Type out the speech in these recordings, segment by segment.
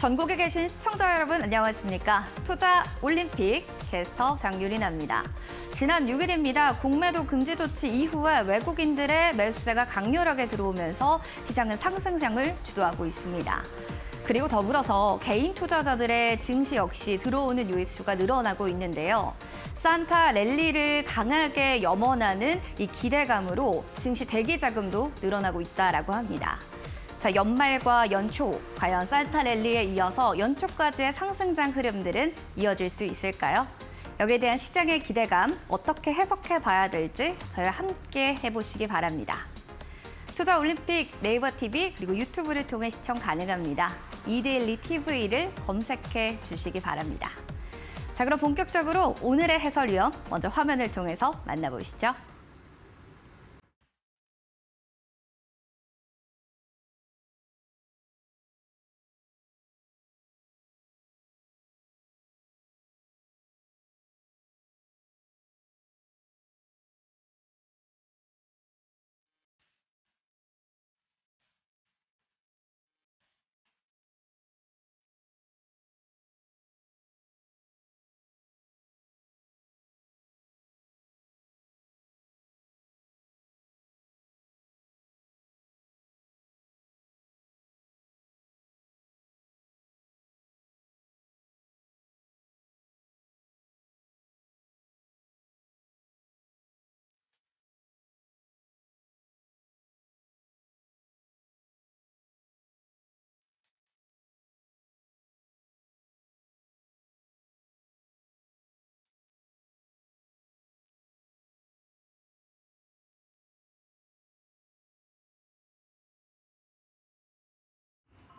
전국에 계신 시청자 여러분 안녕하십니까? 투자 올림픽 캐스터 장유리나입니다. 지난 6일입니다. 공매도 금지 조치 이후에 외국인들의 매수세가 강렬하게 들어오면서 시장은 상승장을 주도하고 있습니다. 그리고 더불어서 개인 투자자들의 증시 역시 들어오는 유입수가 늘어나고 있는데요. 산타 랠리를 강하게 염원하는 이 기대감으로 증시 대기 자금도 늘어나고 있다라고 합니다. 자, 연말과 연초, 과연 산타 랠리에 이어서 연초까지의 상승장 흐름들은 이어질 수 있을까요? 여기에 대한 시장의 기대감 어떻게 해석해 봐야 될지 저희와 함께 해보시기 바랍니다. 투자 올림픽 네이버 TV 그리고 유튜브를 통해 시청 가능합니다. 이데일리 TV를 검색해 주시기 바랍니다. 자, 그럼 본격적으로 오늘의 해설위원 먼저 화면을 통해서 만나보시죠.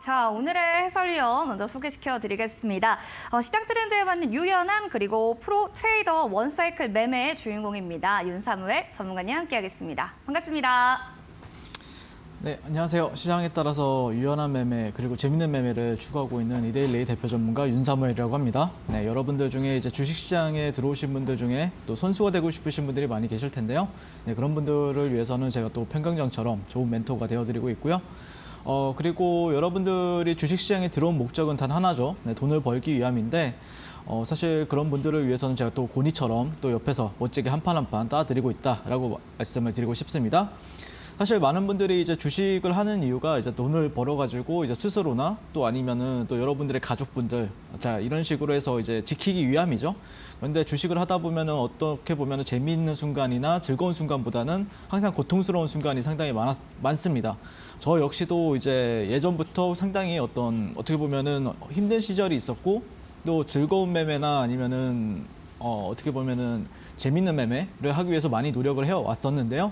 자, 오늘의 해설위원 먼저 소개시켜 드리겠습니다. 시장 트렌드에 맞는 유연함 그리고 프로 트레이더 원사이클 매매의 주인공입니다. 윤사무엘 전문가님 함께하겠습니다. 반갑습니다. 네, 안녕하세요. 시장에 따라서 유연한 매매 그리고 재밌는 매매를 추구하고 있는 이데일리 대표 전문가 윤사무엘이라고 합니다. 네, 여러분들 중에 이제 주식시장에 들어오신 분들 중에 또 선수가 되고 싶으신 분들이 많이 계실 텐데요. 네, 그런 분들을 위해서는 제가 또 평강장처럼 좋은 멘토가 되어드리고 있고요. 그리고 여러분들이 주식시장에 들어온 목적은 단 하나죠. 네, 돈을 벌기 위함인데 사실 그런 분들을 위해서는 제가 또 고니처럼 또 옆에서 멋지게 한 판 한 판 따드리고 있다라고 말씀을 드리고 싶습니다. 사실 많은 분들이 이제 주식을 하는 이유가 이제 돈을 벌어가지고 이제 스스로나 또 아니면은 또 여러분들의 가족분들 자 이런 식으로 해서 이제 지키기 위함이죠. 그런데 주식을 하다 보면은 어떻게 보면은 재미있는 순간이나 즐거운 순간보다는 항상 고통스러운 순간이 상당히 많습니다. 저 역시도 이제 예전부터 상당히 어떻게 보면은 힘든 시절이 있었고 또 즐거운 매매나 아니면은 어떻게 보면은 재밌는 매매를 하기 위해서 많이 노력을 해왔었는데요.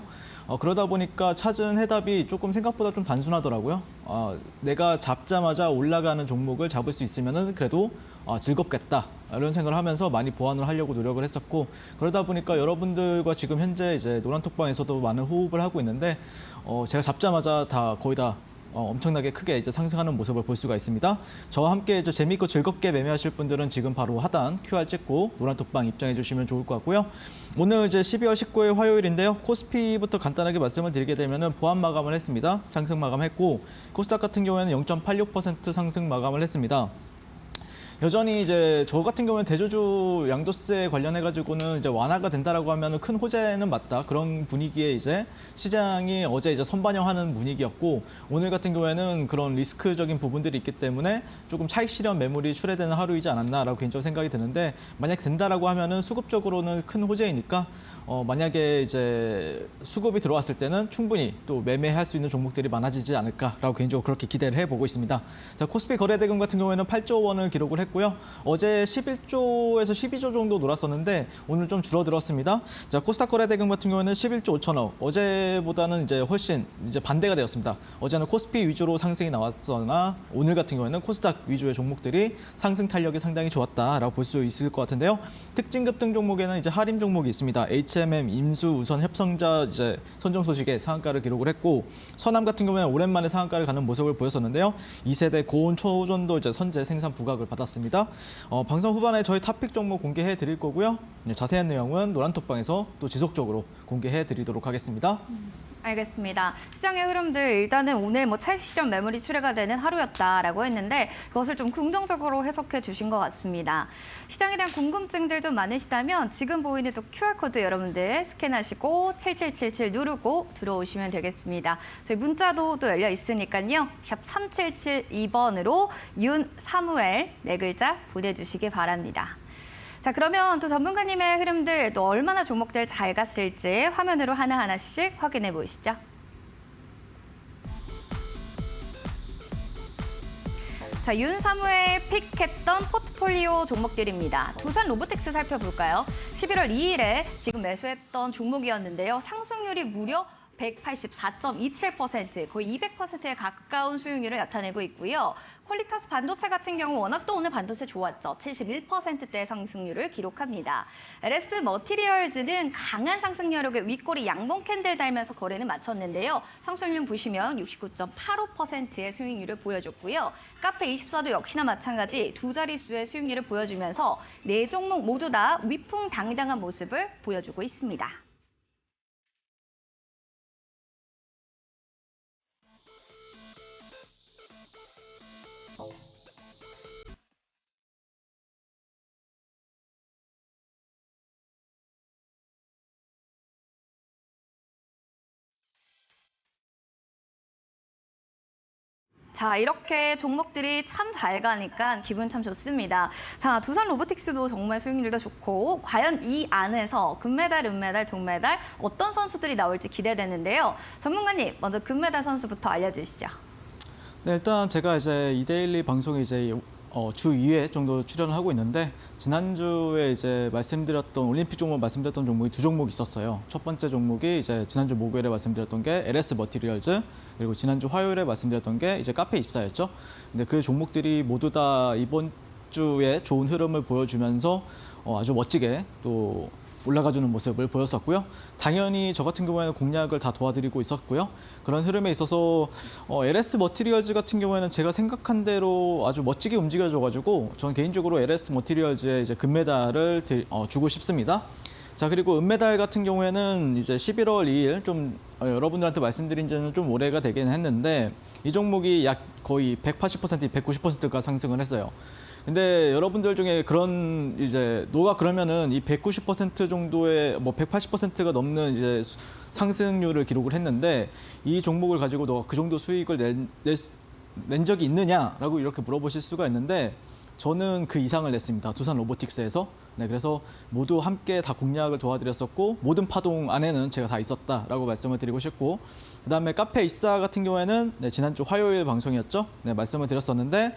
그러다 보니까 찾은 해답이 조금 생각보다 좀 단순하더라고요. 내가 잡자마자 올라가는 종목을 잡을 수 있으면은 그래도 즐겁겠다 이런 생각을 하면서 많이 보완을 하려고 노력을 했었고 그러다 보니까 여러분들과 지금 현재 이제 노란톡방에서도 많은 호흡을 하고 있는데 제가 잡자마자 다 거의 다 엄청나게 크게 이제 상승하는 모습을 볼 수가 있습니다. 저와 함께 이제 재밌고 즐겁게 매매하실 분들은 지금 바로 하단 QR 찍고 노란톡방 입장해 주시면 좋을 것 같고요. 오늘 이제 12월 19일 화요일인데요. 코스피부터 간단하게 말씀을 드리게 되면은 보합 마감을 했습니다. 상승 마감했고 코스닥 같은 경우에는 0.86% 상승 마감을 했습니다. 여전히 이제 저 같은 경우는 대주주 양도세 관련해 가지고는 이제 완화가 된다라고 하면 큰 호재는 맞다 그런 분위기에 이제 시장이 어제 이제 선반영하는 분위기였고 오늘 같은 경우에는 그런 리스크적인 부분들이 있기 때문에 조금 차익 실현 매물이 출회되는 하루이지 않았나라고 개인적으로 생각이 드는데 만약 된다라고 하면은 수급적으로는 큰 호재이니까 만약에 이제 수급이 들어왔을 때는 충분히 또 매매할 수 있는 종목들이 많아지지 않을까라고 개인적으로 그렇게 기대를 해보고 있습니다. 자, 코스피 거래대금 같은 경우에는 8조 원을 기록을 했고요. 어제 11조에서 12조 정도 놀았었는데 오늘 좀 줄어들었습니다. 자, 코스닥 거래대금 같은 경우에는 11조 5천억. 어제보다는 이제 훨씬 이제 반대가 되었습니다. 어제는 코스피 위주로 상승이 나왔으나 오늘 같은 경우에는 코스닥 위주의 종목들이 상승 탄력이 상당히 좋았다라고 볼 수 있을 것 같은데요. 특징 급등 종목에는 이제 할인 종목이 있습니다. HMM, 임수, 우선, 협성자 이제 선정 소식에 상한가를 기록을 했고 서남 같은 경우에는 오랜만에 상한가를 가는 모습을 보였었는데요. 2세대 고온 초전도 이제 선제 생산 부각을 받았습니다. 방송 후반에 저희 탑픽 종목 공개해 드릴 거고요. 자세한 내용은 노란톡방에서 또 지속적으로 공개해 드리도록 하겠습니다. 알겠습니다. 시장의 흐름들 일단은 오늘 뭐 차익 실현 매물이 출회가 되는 하루였다라고 했는데 그것을 좀 긍정적으로 해석해 주신 것 같습니다. 시장에 대한 궁금증들 좀 많으시다면 지금 보이는 또 QR코드 여러분들 스캔하시고 7777 누르고 들어오시면 되겠습니다. 저희 문자도 또 열려 있으니까요. 샵 3772번으로 윤사무엘 네 글자 보내주시기 바랍니다. 자, 그러면 또 전문가님의 흐름들 또 얼마나 종목들 잘 갔을지 화면으로 하나하나씩 확인해 보시죠. 자, 윤사무엘 픽했던 포트폴리오 종목들입니다. 두산 로보틱스 살펴볼까요? 11월 2일에 지금 매수했던 종목이었는데요. 상승률이 무려 184.27%, 거의 200%에 가까운 수익률을 나타내고 있고요. 퀄리타스 반도체 같은 경우 워낙 또 오늘 반도체 좋았죠. 71%대의 상승률을 기록합니다. LS 머티리얼즈는 강한 상승력의 윗꼬리 양봉 캔들 달면서 거래는 마쳤는데요. 상승률 보시면 69.85%의 수익률을 보여줬고요. 카페24도 역시나 마찬가지 두 자릿수의 수익률을 보여주면서 네 종목 모두 다 위풍당당한 모습을 보여주고 있습니다. 자, 이렇게 종목들이 참 잘 가니까 기분 참 좋습니다. 자, 두산 로보틱스도 정말 수익률도 좋고 과연 이 안에서 금메달, 은메달, 동메달 어떤 선수들이 나올지 기대되는데요. 전문가님, 먼저 금메달 선수부터 알려주시죠. 네, 일단 제가 이제 이데일리 방송에 이제 주 2회 정도 출연을 하고 있는데 지난주에 이제 말씀드렸던 올림픽 종목 말씀드렸던 종목이 두 종목 있었어요. 첫 번째 종목이 이제 지난주 목요일에 말씀드렸던 게 LS 머티리얼즈, 그리고 지난주 화요일에 말씀드렸던 게 이제 카페24였죠. 근데 그 종목들이 모두 다 이번 주에 좋은 흐름을 보여주면서 아주 멋지게 또 올라가주는 모습을 보였었고요. 당연히 저 같은 경우에는 공략을 다 도와드리고 있었고요. 그런 흐름에 있어서 LS 머티리얼즈 같은 경우에는 제가 생각한 대로 아주 멋지게 움직여줘가지고 저는 개인적으로 LS 머티리얼즈에 이제 금메달을 주고 싶습니다. 자, 그리고 은메달 같은 경우에는 이제 11월 2일 좀 여러분들한테 말씀드린 지는 좀 오래가 되긴 했는데 이 종목이 약 거의 180%, 190%가 상승을 했어요. 근데 여러분들 중에 그런 이제 너가 그러면은 이 190% 정도의 뭐 180%가 넘는 이제 상승률을 기록을 했는데 이 종목을 가지고 너가 그 정도 수익을 낸 적이 있느냐라고 이렇게 물어보실 수가 있는데 저는 그 이상을 냈습니다. 두산 로보틱스에서. 네, 그래서 모두 함께 다 공략을 도와드렸었고 모든 파동 안에는 제가 다 있었다라고 말씀을 드리고 싶고 그다음에 카페24 같은 경우에는 네, 지난주 화요일 방송이었죠. 네, 말씀을 드렸었는데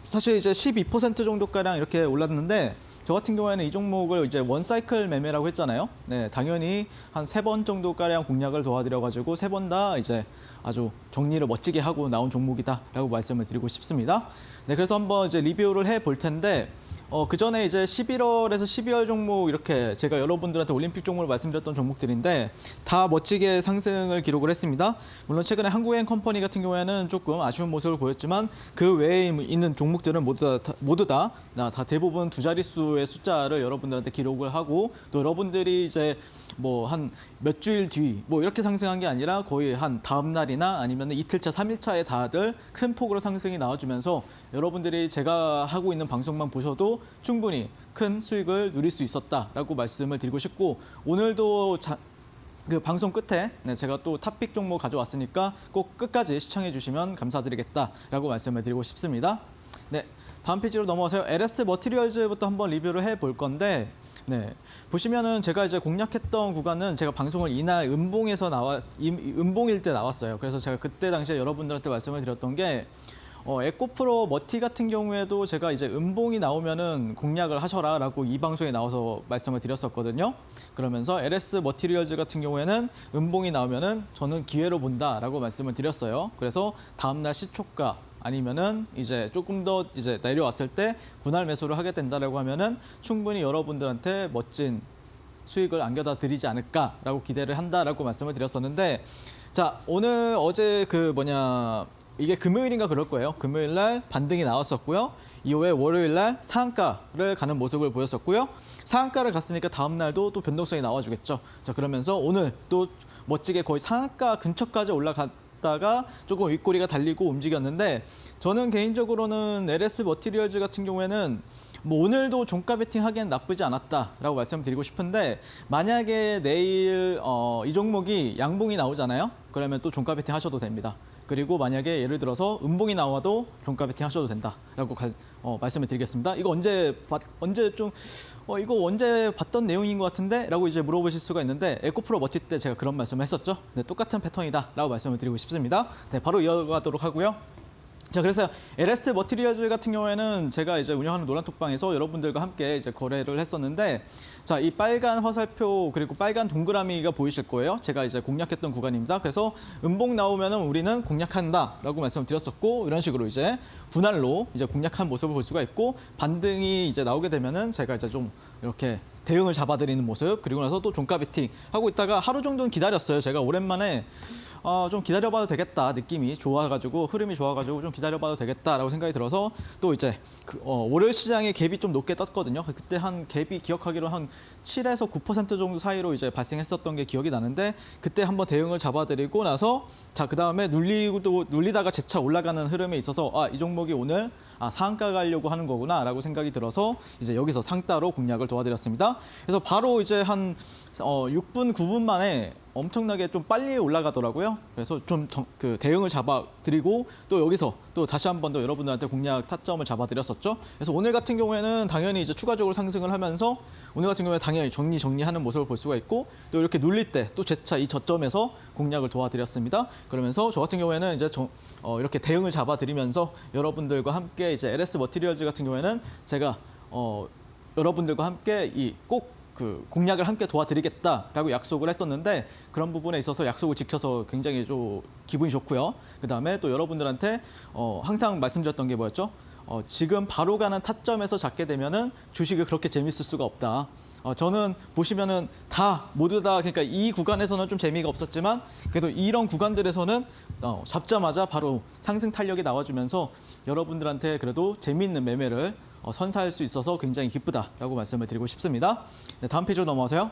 사실 이제 12% 정도가량 이렇게 올랐는데 저 같은 경우에는 이 종목을 이제 원사이클 매매라고 했잖아요. 네, 당연히 한 3번 정도가량 공략을 도와드려가지고 3번 다 이제 아주 정리를 멋지게 하고 나온 종목이다라고 말씀을 드리고 싶습니다. 네, 그래서 한번 이제 리뷰를 해볼 텐데 그 전에 이제 11월에서 12월 종목 이렇게 제가 여러분들한테 올림픽 종목을 말씀드렸던 종목들인데 다 멋지게 상승을 기록을 했습니다. 물론 최근에 한국행컴퍼니 같은 경우에는 조금 아쉬운 모습을 보였지만 그 외에 있는 종목들은 모두 다 대부분 두 자릿수의 숫자를 여러분들한테 기록을 하고 또 여러분들이 이제 뭐 한 몇 주일 뒤 뭐 이렇게 상승한 게 아니라 거의 한 다음 날이나 아니면 이틀차, 3일차에 다들 큰 폭으로 상승이 나와주면서 여러분들이 제가 하고 있는 방송만 보셔도 충분히 큰 수익을 누릴 수 있었다라고 말씀을 드리고 싶고 오늘도 그 방송 끝에 제가 또 탑픽 종목 가져왔으니까 꼭 끝까지 시청해 주시면 감사드리겠다라고 말씀을 드리고 싶습니다. 네, 다음 페이지로 넘어가서요. LS 머티리얼즈부터 한번 리뷰를 해볼 건데 네, 보시면은 제가 이제 공략했던 구간은 제가 방송을 이날 음봉일 때 나왔어요. 그래서 제가 그때 당시에 여러분들한테 말씀을 드렸던 게 에코프로 머티 같은 경우에도 제가 이제 음봉이 나오면은 공략을 하셔라라고 이 방송에 나와서 말씀을 드렸었거든요. 그러면서 LS 머티리얼즈 같은 경우에는 음봉이 나오면은 저는 기회로 본다라고 말씀을 드렸어요. 그래서 다음날 시초가 아니면은 이제 조금 더 이제 내려왔을 때 분할 매수를 하게 된다라고 하면은 충분히 여러분들한테 멋진 수익을 안겨다 드리지 않을까라고 기대를 한다라고 말씀을 드렸었는데 자, 어제 이게 금요일인가 그럴 거예요. 금요일 날 반등이 나왔었고요. 이후에 월요일 날 상한가를 가는 모습을 보였었고요. 상한가를 갔으니까 다음 날도 또 변동성이 나와주겠죠. 자, 그러면서 오늘 또 멋지게 거의 상한가 근처까지 올라갔다가 조금 윗꼬리가 달리고 움직였는데 저는 개인적으로는 LS 머티리얼즈 같은 경우에는 뭐 오늘도 종가 베팅 하기엔 나쁘지 않았다라고 말씀드리고 싶은데 만약에 내일 이 종목이 양봉이 나오잖아요. 그러면 또 종가 베팅 하셔도 됩니다. 그리고 만약에 예를 들어서 음봉이 나와도 종가 베팅 하셔도 된다라고 말씀을 드리겠습니다. 이거 언제 이거 언제 봤던 내용인 것 같은데라고 이제 물어보실 수가 있는데 에코프로 머티 때 제가 그런 말씀을 했었죠. 네, 똑같은 패턴이다라고 말씀을 드리고 싶습니다. 네, 바로 이어가도록 하고요. 자, 그래서 LS 머티리얼즈 같은 경우에는 제가 이제 운영하는 노란톡방에서 여러분들과 함께 이제 거래를 했었는데, 자, 이 빨간 화살표 그리고 빨간 동그라미가 보이실 거예요. 제가 이제 공략했던 구간입니다. 그래서 음봉 나오면은 우리는 공략한다라고 말씀을 드렸었고, 이런 식으로 이제 분할로 이제 공략한 모습을 볼 수가 있고, 반등이 이제 나오게 되면은 제가 이제 좀 이렇게 대응을 잡아드리는 모습, 그리고 나서 또 종가 베팅 하고 있다가 하루 정도는 기다렸어요. 제가 오랜만에 좀 기다려봐도 되겠다 느낌이 좋아가지고 흐름이 좋아가지고 좀 기다려봐도 되겠다라고 생각이 들어서 또 이제 월요일 시장에 갭이 좀 높게 떴거든요. 그때 한 갭이 기억하기로 한 7에서 9% 정도 사이로 이제 발생했었던 게 기억이 나는데 그때 한번 대응을 잡아드리고 나서 자, 그 다음에 눌리다가 재차 올라가는 흐름에 있어서 이 종목이 오늘 상한가 가려고 하는 거구나라고 생각이 들어서 이제 여기서 상따로 공략을 도와드렸습니다. 그래서 바로 이제 한 6분, 9분 만에 엄청나게 좀 빨리 올라가더라고요. 그래서 좀 그 대응을 잡아드리고 또 여기서 또 다시 한 번 더 여러분들한테 공략 타점을 잡아드렸었죠. 그래서 오늘 같은 경우에는 당연히 이제 추가적으로 상승을 하면서 오늘 같은 경우에 당연히 정리하는 모습을 볼 수가 있고 또 이렇게 눌릴 때 또 재차 이 저점에서 공략을 도와드렸습니다. 그러면서 저 같은 경우에는 이제 이렇게 대응을 잡아드리면서 여러분들과 함께 이제 LS 머티리얼즈 같은 경우에는 제가 여러분들과 함께 그 공략을 함께 도와드리겠다라고 약속을 했었는데 그런 부분에 있어서 약속을 지켜서 굉장히 좀 기분이 좋고요. 그다음에 또 여러분들한테 항상 말씀드렸던 게 뭐였죠? 지금 바로 가는 타점에서 잡게 되면은 주식이 그렇게 재밌을 수가 없다. 저는 보시면은 모두 다 그러니까 이 구간에서는 좀 재미가 없었지만 그래도 이런 구간들에서는 잡자마자 바로 상승 탄력이 나와주면서 여러분들한테 그래도 재미있는 매매를 선사할 수 있어서 굉장히 기쁘다라고 말씀을 드리고 싶습니다. 네, 다음 페이지로 넘어가세요.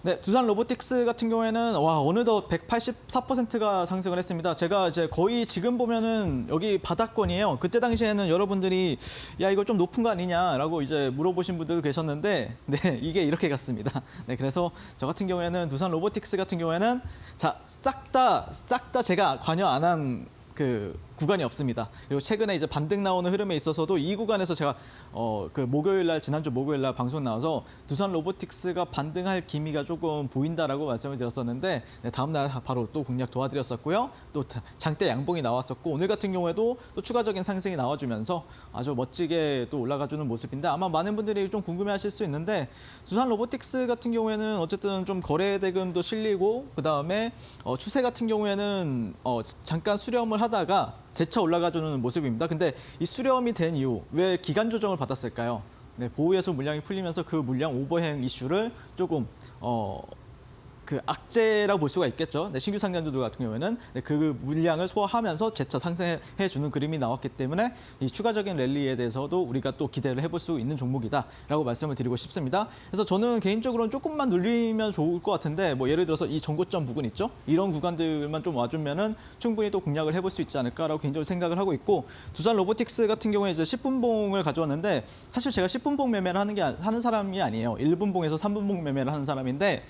네, 두산 로보틱스 같은 경우에는 어느덧 184%가 상승을 했습니다. 제가 이제 거의 지금 보면은 여기 바닥권이에요. 그때 당시에는 여러분들이 야 이거 좀 높은 거 아니냐라고 이제 물어보신 분들 계셨는데 네, 이게 이렇게 갔습니다. 네, 그래서 저 같은 경우에는 두산 로보틱스 같은 경우에는 자, 싹 다 제가 관여 안 한 그 구간이 없습니다. 그리고 최근에 이제 반등 나오는 흐름에 있어서도 이 구간에서 제가 지난주 목요일 날 방송 나와서 두산 로보틱스가 반등할 기미가 조금 보인다라고 말씀을 드렸었는데 네, 다음 날 바로 또 공략 도와드렸었고요. 또 장대 양봉이 나왔었고 오늘 같은 경우에도 또 추가적인 상승이 나와주면서 아주 멋지게 또 올라가주는 모습인데 아마 많은 분들이 좀 궁금해하실 수 있는데 두산 로보틱스 같은 경우에는 어쨌든 좀 거래 대금도 실리고 그 다음에 추세 같은 경우에는 잠깐 수렴을 하다가 재차 올라가주는 모습입니다. 근데 이 수렴이 된 이후 왜 기간 조정을 받았을까요? 네, 보호예수 물량이 풀리면서 그 물량 오버행 이슈를 조금 그 악재라고 볼 수가 있겠죠. 네, 신규 상장주들 같은 경우에는 네, 그 물량을 소화하면서 재차 상승해주는 그림이 나왔기 때문에 이 추가적인 랠리에 대해서도 우리가 또 기대를 해볼 수 있는 종목이다라고 말씀을 드리고 싶습니다. 그래서 저는 개인적으로는 조금만 눌리면 좋을 것 같은데 뭐 예를 들어서 이 전고점 부근 있죠. 이런 구간들만 좀 와주면은 충분히 또 공략을 해볼 수 있지 않을까라고 개인적으로 생각을 하고 있고 두산 로보틱스 같은 경우에 이제 10분봉을 가져왔는데 사실 제가 10분봉 매매를 하는 사람이 아니에요. 1분봉에서 3분봉 매매를 하는 사람인데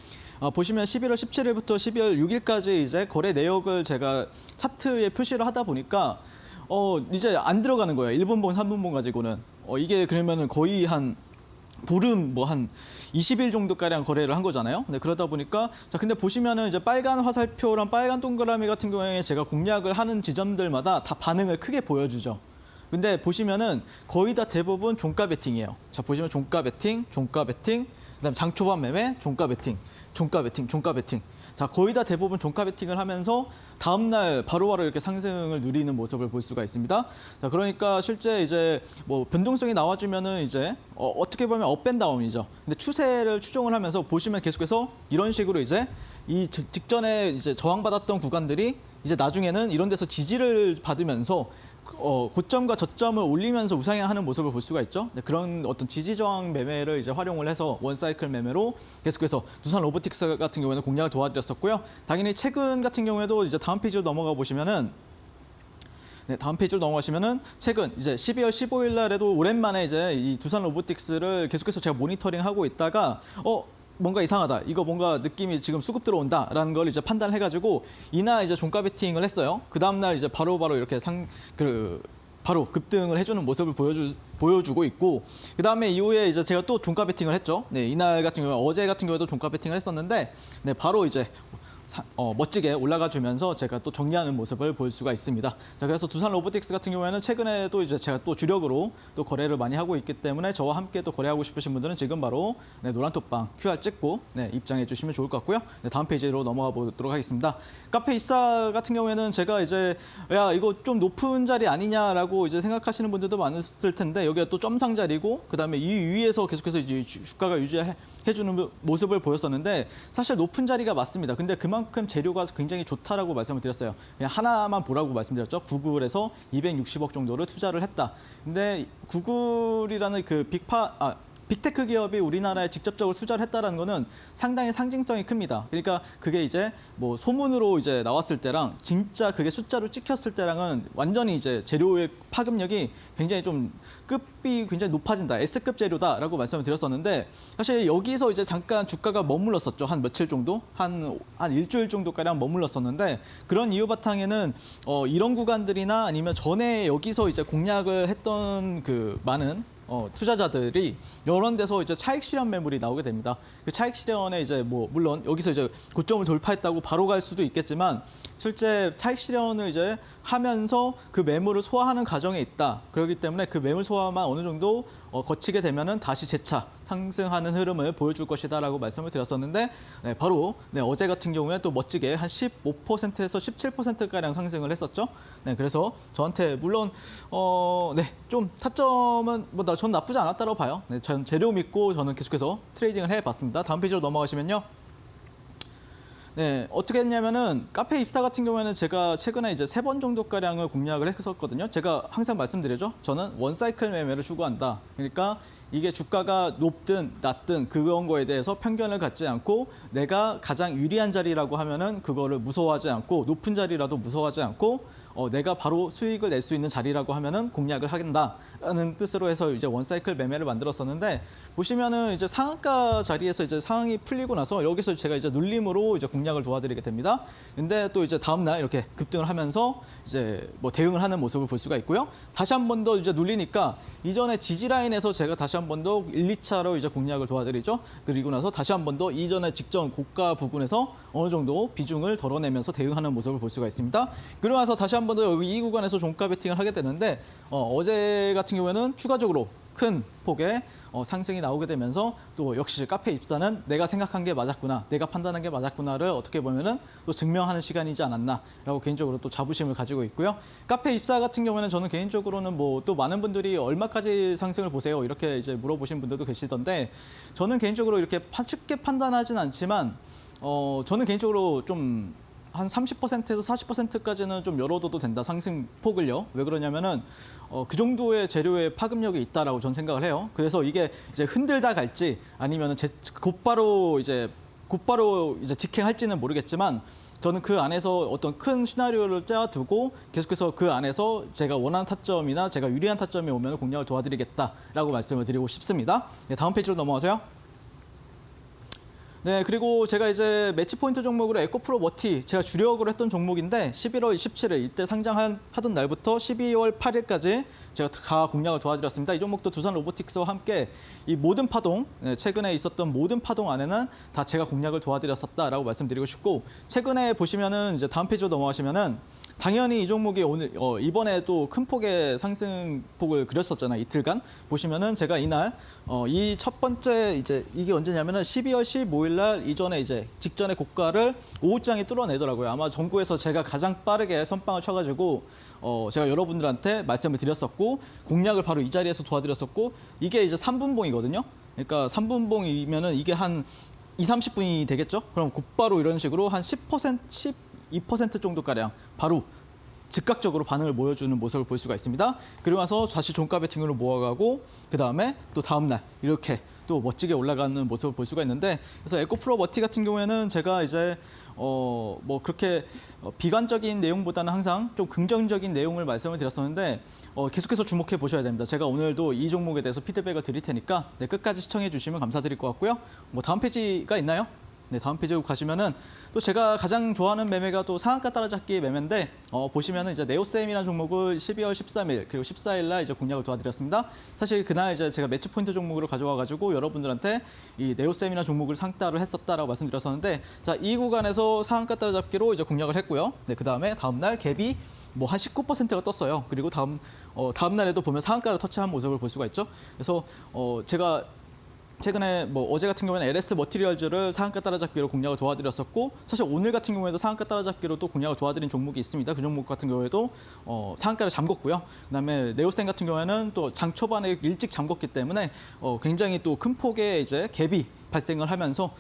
보시면 11월 17일부터 12월 6일까지 이제 거래 내역을 제가 차트에 표시를 하다 보니까 이제 안 들어가는 거예요. 1분봉, 3분봉 가지고는. 이게 그러면은 거의 한 보름 한 20일 정도가량 거래를 한 거잖아요. 네, 그러다 보니까 자 근데 보시면은 이제 빨간 화살표랑 빨간 동그라미 같은 경우에 제가 공략을 하는 지점들마다 다 반응을 크게 보여주죠. 근데 보시면은 거의 다 대부분 종가 베팅이에요. 자 보시면 종가 베팅, 그다음 장초반 매매, 종가 베팅. 자, 거의 다 대부분 종가 베팅을 하면서 다음날 바로바로 이렇게 상승을 누리는 모습을 볼 수가 있습니다. 자, 그러니까 실제 이제 뭐 변동성이 나와주면은 이제 어떻게 보면 업앤다운이죠. 근데 추세를 추종을 하면서 보시면 계속해서 이런 식으로 이제 이 직전에 이제 저항받았던 구간들이 이제 나중에는 이런 데서 지지를 받으면서 고점과 저점을 올리면서 우상향하는 모습을 볼 수가 있죠. 네, 그런 어떤 지지 저항 매매를 이제 활용을 해서 원사이클 매매로 계속해서 두산 로보틱스 같은 경우에는 공략을 도와드렸었고요. 당연히 최근 같은 경우에도 이제 다음 페이지로 넘어가 보시면은 네, 다음 페이지로 넘어가시면은 최근 이제 12월 15일 날에도 오랜만에 이제 이 두산 로보틱스를 계속해서 제가 모니터링하고 있다가 뭔가 이상하다. 이거 뭔가 느낌이 지금 수급 들어온다라는 걸 이제 판단해가지고 이날 이제 종가 베팅을 했어요. 그 다음 날 이제 바로 이렇게 바로 급등을 해주는 모습을 보여주고 있고 그 다음에 이후에 이제 제가 또 종가 베팅을 했죠. 네, 이날 같은 경우 어제 같은 경우에도 종가 베팅을 했었는데 네, 바로 이제 멋지게 올라가 주면서 제가 또 정리하는 모습을 볼 수가 있습니다. 자, 그래서 두산 로보틱스 같은 경우에는 최근에도 이제 제가 또 주력으로 또 거래를 많이 하고 있기 때문에 저와 함께 또 거래하고 싶으신 분들은 지금 바로 네, 노란톡방 QR 찍고 네, 입장해 주시면 좋을 것 같고요. 네, 다음 페이지로 넘어가 보도록 하겠습니다. 카페 입사 같은 경우에는 제가 이제 야 이거 좀 높은 자리 아니냐라고 이제 생각하시는 분들도 많았을 텐데 여기가 또 점상 자리고 그다음에 이 위에서 계속해서 이제 주가가 유지해주는 모습을 보였었는데 사실 높은 자리가 맞습니다. 근데 그만큼 재료가 굉장히 좋다라고 말씀을 드렸어요. 그냥 하나만 보라고 말씀드렸죠. 구글에서 260억 정도를 투자를 했다. 근데 구글이라는 그 빅테크 기업이 우리나라에 직접적으로 투자를 했다는 거는 상당히 상징성이 큽니다. 그러니까 그게 이제 뭐 소문으로 이제 나왔을 때랑 진짜 그게 숫자로 찍혔을 때랑은 완전히 이제 재료의 파급력이 굉장히 좀 급이 굉장히 높아진다. S급 재료다라고 말씀을 드렸었는데 사실 여기서 이제 잠깐 주가가 머물렀었죠. 한 며칠 정도? 한 일주일 정도가량 머물렀었는데 그런 이유 바탕에는 이런 구간들이나 아니면 전에 여기서 이제 공략을 했던 그 많은 투자자들이 이런 데서 이제 차익 실현 매물이 나오게 됩니다. 그 차익 실현에 이제 뭐 물론 여기서 이제 고점을 돌파했다고 바로 갈 수도 있겠지만 실제 차익 실현을 이제 하면서 그 매물을 소화하는 과정에 있다. 그렇기 때문에 그 매물 소화만 어느 정도 거치게 되면은 다시 재차 상승하는 흐름을 보여줄 것이다라고 말씀을 드렸었는데 네, 바로 네, 어제 같은 경우에 또 멋지게 한 15%에서 17%가량 상승을 했었죠. 네, 그래서 저한테 물론 네, 좀 타점은 전 나쁘지 않았다고 봐요. 네, 전 재료 믿고 저는 계속해서 트레이딩을 해봤습니다. 다음 페이지로 넘어가시면요. 네, 어떻게 했냐면은 카페 입사 같은 경우에는 제가 최근에 이제 3번 정도가량을 공략을 했었거든요. 제가 항상 말씀드리죠. 저는 원사이클 매매를 추구한다. 그러니까 이게 주가가 높든 낮든 그런 거에 대해서 편견을 갖지 않고 내가 가장 유리한 자리라고 하면은 그거를 무서워하지 않고 높은 자리라도 무서워하지 않고 내가 바로 수익을 낼 수 있는 자리라고 하면은 공략을 하겠다라는 뜻으로 해서 이제 원사이클 매매를 만들었었는데 보시면은 이제 상한가 자리에서 이제 상황이 풀리고 나서 여기서 제가 이제 눌림으로 이제 공략을 도와드리게 됩니다. 근데 또 이제 다음 날 이렇게 급등을 하면서 이제 뭐 대응을 하는 모습을 볼 수가 있고요. 다시 한 번 더 이제 눌리니까 이전에 지지 라인에서 제가 다시 한 번 더 1, 2차로 이제 공략을 도와드리죠. 그리고 나서 다시 한 번 더 이전에 직전 고가 부근에서 어느 정도 비중을 덜어내면서 대응하는 모습을 볼 수가 있습니다. 그러고 나서 다시 한 번 더 여기 이 구간에서 종가 베팅을 하게 되는데 어제 같은 경우에는 추가적으로 큰 폭의 상승이 나오게 되면서 또 역시 카페 입사는 내가 생각한 게 맞았구나, 내가 판단한 게 맞았구나를 어떻게 보면은 또 증명하는 시간이지 않았나라고 개인적으로 또 자부심을 가지고 있고요. 카페 입사 같은 경우에는 저는 개인적으로는 뭐 또 많은 분들이 얼마까지 상승을 보세요 이렇게 이제 물어보신 분들도 계시던데 저는 개인적으로 이렇게 쉽게 판단하진 않지만 저는 개인적으로 좀 한 30%에서 40%까지는 좀 열어둬도 된다, 상승폭을요. 왜 그러냐면은 그 정도의 재료의 파급력이 있다라고 저는 생각을 해요. 그래서 이게 이제 흔들다 갈지 아니면은 곧바로 이제 직행할지는 모르겠지만 저는 그 안에서 어떤 큰 시나리오를 짜두고 계속해서 그 안에서 제가 원하는 타점이나 제가 유리한 타점이 오면 공략을 도와드리겠다라고 말씀을 드리고 싶습니다. 네, 다음 페이지로 넘어가세요. 네, 그리고 제가 이제 매치 포인트 종목으로 에코프로 머티 제가 주력으로 했던 종목인데 11월 27일 이때 상장하던 날부터 12월 8일까지 제가 다 공략을 도와드렸습니다. 이 종목도 두산 로보틱스와 함께 이 모든 파동, 최근에 있었던 모든 파동 안에는 다 제가 공략을 도와드렸었다라고 말씀드리고 싶고 최근에 보시면은 이제 다음 페이지로 넘어가시면은 당연히 이 종목이 오늘 이번에 또 큰 폭의 상승폭을 그렸었잖아요. 이틀간 보시면은 제가 이날 이 첫 번째 이제 이게 언제냐면은 12월 15일 날 이전에 이제 직전의 고가를 오후장에 뚫어내더라고요. 아마 전국에서 제가 가장 빠르게 선빵을 쳐가지고 제가 여러분들한테 말씀을 드렸었고 공략을 바로 이 자리에서 도와드렸었고 이게 이제 3분봉이거든요. 그러니까 3분봉이면은 이게 한 2, 30분이 되겠죠? 그럼 곧바로 이런 식으로 한 10%, 12% 정도가량 바로 즉각적으로 반응을 보여주는 모습을 볼 수가 있습니다. 그리고 나서 다시 종가 베팅으로 모아가고 그다음에 또 다음 날 이렇게 또 멋지게 올라가는 모습을 볼 수가 있는데, 그래서 에코프로 머티 같은 경우에는 제가 이제 뭐 그렇게 비관적인 내용보다는 항상 좀 긍정적인 내용을 말씀을 드렸었는데 계속해서 주목해 보셔야 됩니다. 제가 오늘도 이 종목에 대해서 피드백을 드릴 테니까 네, 끝까지 시청해 주시면 감사드릴 것 같고요. 뭐 다음 페이지가 있나요? 네, 다음 페이지 가시면은 또 제가 가장 좋아하는 매매가 또 상한가 따라잡기 매매인데 보시면은 이제 네오셈이라는 종목을 12월 13일 그리고 14일 날 이제 공략을 도와드렸습니다. 사실 그날 이제 제가 매치 포인트 종목으로 가져와 가지고 여러분들한테 이 네오셈이라는 종목을 상따를 했었다라고 말씀드렸었는데, 자, 이 구간에서 상한가 따라잡기로 이제 공략을 했고요. 네, 그다음에 다음 날 갭이 뭐 한 19%가 떴어요. 그리고 다음 날에도 보면 상한가를 터치한 모습을 볼 수가 있죠. 그래서 제가 최근에 뭐 어제 같은 경우에는 LS 머티리얼즈를 상한가 따라잡기로 공략을 도와드렸었고, 사실 오늘 같은 경우에도 상한가 따라잡기로 또 공략을 도와드린 종목이 있습니다. 그 종목 같은 경우에도 상한가를 잠궜고요. 그다음에 네오센 같은 경우에는 또 장 초반에 일찍 잠궜기 때문에 굉장히 또 큰 폭의 이제 갭이 발생을 하면서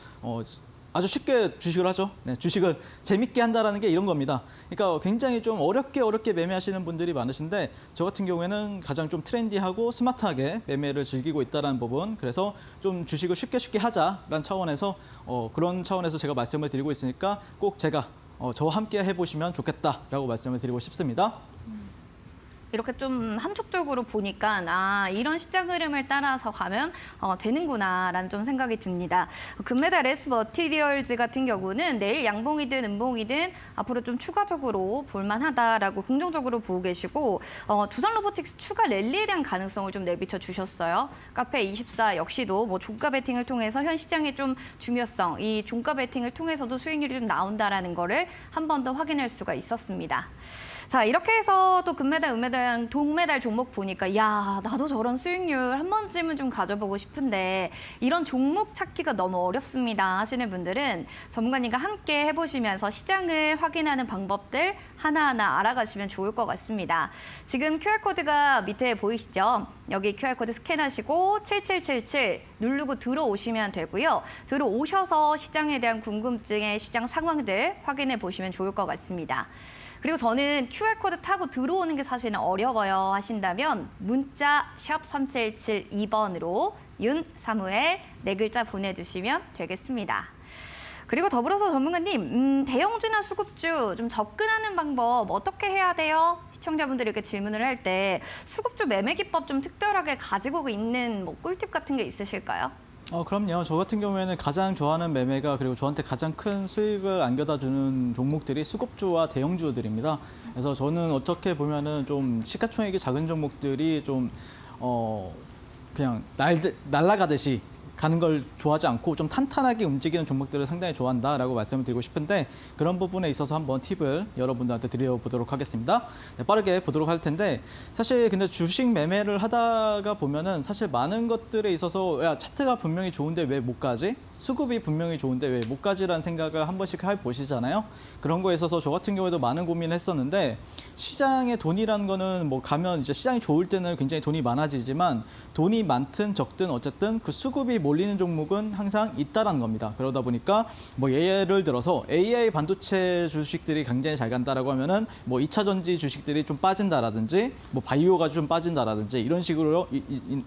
아주 쉽게 주식을 하죠. 네, 주식을 재밌게 한다라는 게 이런 겁니다. 그러니까 굉장히 좀 어렵게 매매하시는 분들이 많으신데, 저 같은 경우에는 가장 좀 트렌디하고 스마트하게 매매를 즐기고 있다는 부분, 그래서 좀 주식을 쉽게 하자라는 차원에서 그런 차원에서 제가 말씀을 드리고 있으니까 꼭 제가 저와 함께 해보시면 좋겠다라고 말씀을 드리고 싶습니다. 이렇게 좀 함축적으로 보니까 이런 시장 흐름을 따라서 가면 되는구나라는 좀 생각이 듭니다. 금메달 S 머티리얼즈 같은 경우는 내일 양봉이든 음봉이든 앞으로 좀 추가적으로 볼만하다라고 긍정적으로 보고 계시고, 두산 로보틱스 추가 랠리에 대한 가능성을 좀 내비쳐 주셨어요. 카페24 역시도 뭐 종가 베팅을 통해서 현 시장의 좀 중요성, 이 종가 베팅을 통해서도 수익률이 좀 나온다라는 거를 한 번 더 확인할 수가 있었습니다. 자, 이렇게 해서 또 금메달, 은메달, 동메달 종목 보니까 야, 나도 저런 수익률 한 번쯤은 좀 가져보고 싶은데 이런 종목 찾기가 너무 어렵습니다 하시는 분들은 전문가님과 함께 해보시면서 시장을 확인하는 방법들 하나하나 알아가시면 좋을 것 같습니다. 지금 QR코드가 밑에 보이시죠? 여기 QR코드 스캔하시고 7777 누르고 들어오시면 되고요. 들어오셔서 시장에 대한 궁금증의 시장 상황들 확인해 보시면 좋을 것 같습니다. 그리고 저는 QR코드 타고 들어오는 게 사실은 어려워요 하신다면 문자 샵 3772번으로 윤사무엘 네 글자 보내주시면 되겠습니다. 그리고 더불어서 전문가님, 대형주나 수급주 좀 접근하는 방법 어떻게 해야 돼요? 시청자분들이 이렇게 질문을 할 때 수급주 매매 기법 좀 특별하게 가지고 있는 뭐 꿀팁 같은 게 있으실까요? 그럼요. 저 같은 경우에는 가장 좋아하는 매매가, 그리고 저한테 가장 큰 수익을 안겨다 주는 종목들이 수급주와 대형주들입니다. 그래서 저는 어떻게 보면은 좀 시가총액이 작은 종목들이 좀 그냥 날아가듯이 가는 걸 좋아하지 않고 좀 탄탄하게 움직이는 종목들을 상당히 좋아한다라고 말씀을 드리고 싶은데, 그런 부분에 있어서 한번 팁을 여러분들한테 드려보도록 하겠습니다. 네, 빠르게 보도록 할 텐데, 사실 근데 주식 매매를 하다가 보면은 사실 많은 것들에 있어서 야, 차트가 분명히 좋은데 왜 못 가지? 수급이 분명히 좋은데 왜 못 가지라는 생각을 한 번씩 해보시잖아요. 그런 거에 있어서 저 같은 경우에도 많은 고민을 했었는데, 시장에 돈이라는 거는 뭐 가면 이제 시장이 좋을 때는 굉장히 돈이 많아지지만 돈이 많든 적든 어쨌든 그 수급이 몰리는 종목은 항상 있다라는 겁니다. 그러다 보니까 뭐 예를 들어서 AI 반도체 주식들이 굉장히 잘 간다라고 하면은 뭐 2차 전지 주식들이 좀 빠진다라든지 뭐 바이오가 좀 빠진다라든지 이런 식으로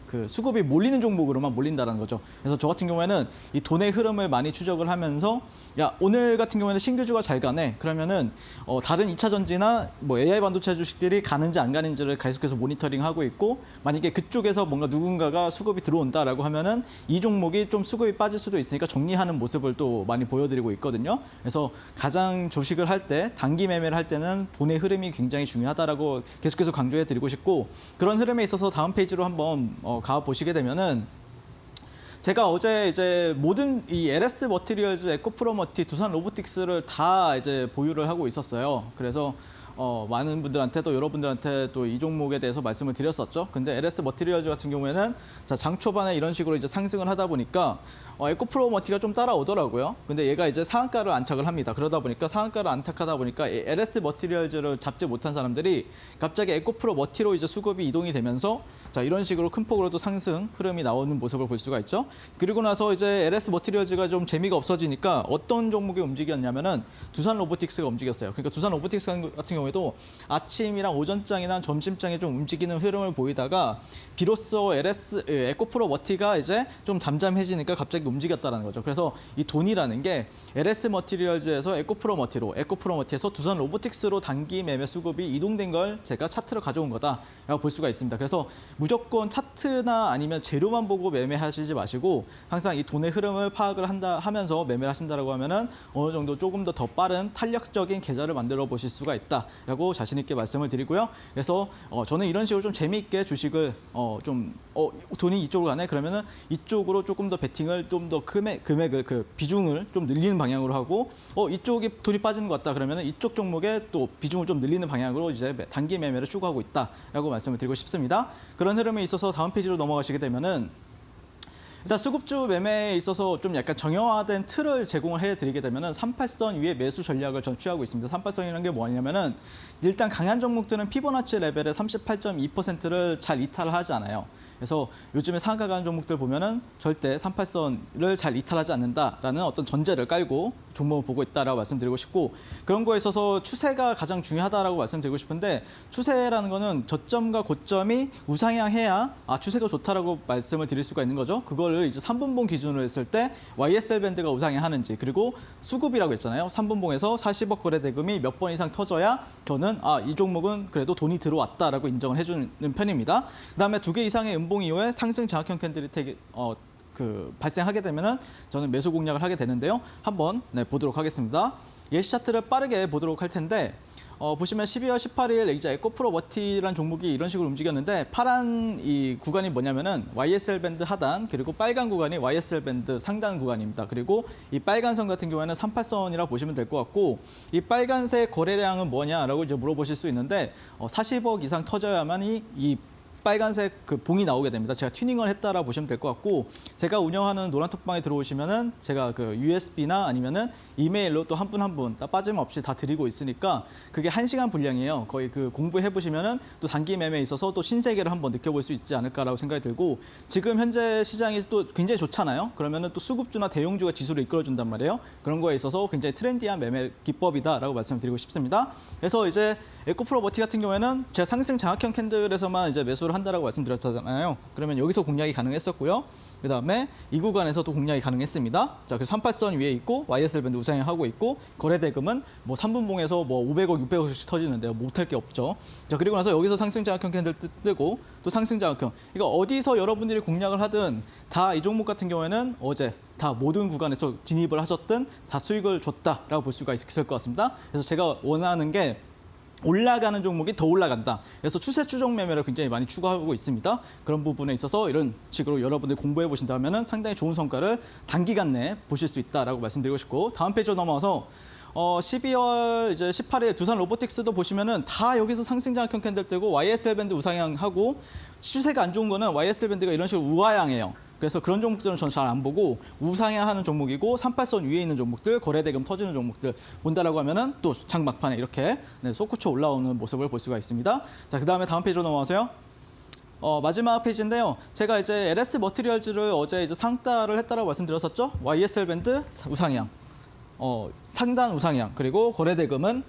그 수급이 몰리는 종목으로만 몰린다라는 거죠. 그래서 저 같은 경우에는 이 돈의 흐름을 많이 추적을 하면서 야, 오늘 같은 경우에는 신규주가 잘 가네. 그러면은 다른 2차 전지나 뭐 AI 반도체 주식들이 가는지 안 가는지를 계속해서 모니터링하고 있고, 만약에 그쪽에서 뭔가 누군가가 수급이 들어온다라고 하면은 이 종목이 좀 수급이 빠질 수도 있으니까 정리하는 모습을 또 많이 보여드리고 있거든요. 그래서 가장 주식을 할 때, 단기 매매를 할 때는 돈의 흐름이 굉장히 중요하다라고 계속해서 강조해드리고 싶고, 그런 흐름에 있어서 다음 페이지로 한번 가 보시게 되면은, 제가 어제 이제 모든 이 LS 머티리얼즈, 에코프로 머티, 두산 로보틱스를 다 이제 보유를 하고 있었어요. 그래서 많은 분들한테 또 여러분들한테 또 이 종목에 대해서 말씀을 드렸었죠. 근데 LS 머티리얼즈 같은 경우에는 자, 장 초반에 이런 식으로 이제 상승을 하다 보니까 에코프로머티가 좀 따라오더라고요. 근데 얘가 이제 상한가를 안착을 합니다. 그러다 보니까 상한가를 안착하다 보니까 이 LS 머티리얼즈를 잡지 못한 사람들이 갑자기 에코프로머티로 이제 수급이 이동이 되면서 자, 이런 식으로 큰 폭으로 또 상승 흐름이 나오는 모습을 볼 수가 있죠. 그리고 나서 이제 LS 머티리얼즈가 좀 재미가 없어지니까 어떤 종목이 움직였냐면은 두산 로보틱스가 움직였어요. 그러니까 두산 로보틱스 같은 경우에도 아침이랑 오전장이나 점심장에 좀 움직이는 흐름을 보이다가 비로소 에코프로머티가 이제 좀 잠잠해지니까 갑자기 움직였다라는 거죠. 그래서 이 돈이라는 게 LS 머티리얼즈에서 에코프로머티에서 두산 로보틱스로 단기 매매 수급이 이동된 걸 제가 차트로 가져온 거다라고 볼 수가 있습니다. 그래서 무조건 차트나 아니면 재료만 보고 매매하시지 마시고 항상 이 돈의 흐름을 파악을 하면서 매매를 하신다라고 하면은 어느 정도 조금 더 빠른 탄력적인 계좌를 만들어 보실 수가 있다라고 자신 있게 말씀을 드리고요. 그래서 저는 이런 식으로 좀 재미있게 주식을 돈이 이쪽으로 가네 그러면은 이쪽으로 조금 더 베팅을 좀 더 금액을 그 비중을 좀 늘리는 방향으로 하고 이쪽이 돈이 빠지는 것 같다 그러면은 이쪽 종목에 또 비중을 좀 늘리는 방향으로 이제 단기 매매를 추구하고 있다라고 말씀을 드리고 싶습니다. 그런 흐름에 있어서 다음 페이지로 넘어가시게 되면은 일단 수급주 매매에 있어서 좀 약간 정형화된 틀을 제공을 해드리게 되면은 38선 위에 매수 전략을 전 취하고 있습니다. 38선이라는 게 뭐냐면은 일단 강한 종목들은 피보나치 레벨의 38.2%를 잘 이탈을 하지 않아요. 그래서 요즘에 상한가 가는 종목들 보면은 절대 38선을 잘 이탈하지 않는다라는 어떤 전제를 깔고 종목을 보고 있다라고 말씀드리고 싶고 그런 거에 있어서 추세가 가장 중요하다라고 말씀드리고 싶은데 추세라는 거는 저점과 고점이 우상향해야 추세가 좋다라고 말씀을 드릴 수가 있는 거죠. 그거를 이제 3분봉 기준으로 했을 때 YSL 밴드가 우상향하는지 그리고 수급이라고 했잖아요. 3분봉에서 40억 거래 대금이 몇 번 이상 터져야 저는 이 종목은 그래도 돈이 들어왔다라고 인정을 해주는 편입니다. 그다음에 2개 이상의 음봉 이후에 상승 장악형 캔들이 발생하게 되면은 저는 매수 공략을 하게 되는데요. 한번 보도록 하겠습니다. 예시 차트를 빠르게 보도록 할 텐데 보시면 12월 18일 이제 에코프로머티라는 종목이 이런 식으로 움직였는데 파란 이 구간이 뭐냐면은 YSL 밴드 하단 그리고 빨간 구간이 YSL 밴드 상단 구간입니다. 그리고 이 빨간 선 같은 경우에는 38선이라 보시면 될 것 같고 이 빨간색 거래량은 뭐냐라고 이제 물어보실 수 있는데 40억 이상 터져야만이 이 빨간색 그 봉이 나오게 됩니다. 제가 튜닝을 했다라 보시면 될 것 같고 제가 운영하는 노란톡방에 들어오시면은 제가 그 USB나 아니면은 이메일로 또 한 분 한 분 빠짐없이 다 드리고 있으니까 그게 1시간 분량이에요. 거의 그 공부해 보시면은 또 단기 매매에 있어서 또 신세계를 한번 느껴볼 수 있지 않을까라고 생각이 들고 지금 현재 시장이 또 굉장히 좋잖아요. 그러면은 또 수급주나 대형주가 지수를 이끌어준단 말이에요. 그런 거에 있어서 굉장히 트렌디한 매매 기법이다라고 말씀드리고 싶습니다. 그래서 이제 에코프로머티 같은 경우에는 제가 상승 장악형 캔들에서만 이제 매수를 한다라고 말씀드렸잖아요. 그러면 여기서 공략이 가능했었고요. 그다음에 이 구간에서도 공략이 가능했습니다. 자, 그래서 38선 위에 있고 YSL 밴드 우상향하고 있고 거래 대금은 뭐 3분봉에서 뭐 500억, 600억씩 터지는데요. 못할 게 없죠. 자, 그리고 나서 여기서 상승 장악형 캔들 뜨고 또 상승 장악형. 이거 어디서 여러분들이 공략을 하든 다 이 종목 같은 경우에는 어제 다 모든 구간에서 진입을 하셨든 다 수익을 줬다라고 볼 수가 있을 것 같습니다. 그래서 제가 원하는 게 올라가는 종목이 더 올라간다. 그래서 추세 추종 매매를 굉장히 많이 추구하고 있습니다. 그런 부분에 있어서 이런 식으로 여러분들이 공부해 보신다면 상당히 좋은 성과를 단기간 내에 보실 수 있다라고 말씀드리고 싶고 다음 페이지로 넘어와서 12월 이제 18일 두산 로보틱스도 보시면은 다 여기서 상승 장악형 캔들 뜨고 YSL 밴드 우상향하고 추세가 안 좋은 거는 YSL 밴드가 이런 식으로 우하향해요. 그래서 그런 종목들은 저는 잘 안 보고 우상향하는 종목이고 38선 위에 있는 종목들, 거래대금 터지는 종목들 본다라고 하면은 또 장 막판에 이렇게 솟구쳐 올라오는 모습을 볼 수가 있습니다. 자, 그다음에 다음 페이지로 넘어가세요. 마지막 페이지인데요. 제가 이제 LS 머티리얼즈를 어제 이제 상따를 했다라고 말씀드렸었죠. YSL 밴드 우상향, 상단 우상향, 그리고 거래대금은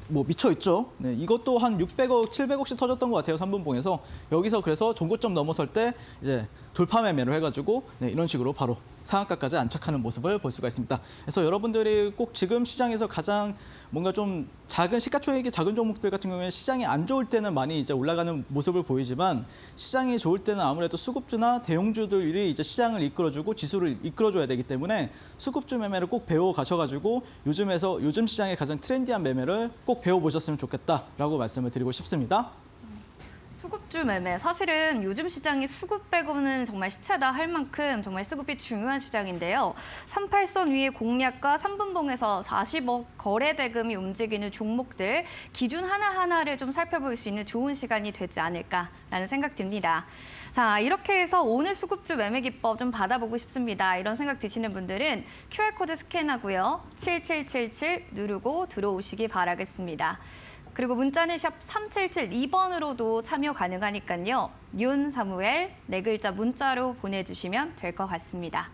뭐 미쳐 있죠. 네, 이것도 한 600억, 700억씩 터졌던 것 같아요. 3분봉에서 여기서 그래서 종고점 넘어설 때 이제 돌파 매매를 해가지고 이런 식으로 바로 상한가까지 안착하는 모습을 볼 수가 있습니다. 그래서 여러분들이 꼭 지금 시장에서 가장 뭔가 좀 작은 시가총액이 작은 종목들 같은 경우에 시장이 안 좋을 때는 많이 이제 올라가는 모습을 보이지만 시장이 좋을 때는 아무래도 수급주나 대형주들이 이제 시장을 이끌어주고 지수를 이끌어줘야 되기 때문에 수급주 매매를 꼭 배워 가셔가지고 요즘 시장의 가장 트렌디한 매매를 꼭 배워보셨으면 좋겠다라고 말씀을 드리고 싶습니다. 수급주 매매. 사실은 요즘 시장이 수급 빼고는 정말 시차다 할 만큼 정말 수급이 중요한 시장인데요. 38선 위의 공략과 3분봉에서 40억 거래 대금이 움직이는 종목들 기준 하나하나를 좀 살펴볼 수 있는 좋은 시간이 되지 않을까라는 생각 듭니다. 자, 이렇게 해서 오늘 수급주 매매 기법 좀 받아보고 싶습니다. 이런 생각 드시는 분들은 QR코드 스캔하고요. 7777 누르고 들어오시기 바라겠습니다. 그리고 문자는 샵 3772번으로도 참여 가능하니까요. 윤사무엘 4글자 문자로 보내주시면 될 것 같습니다.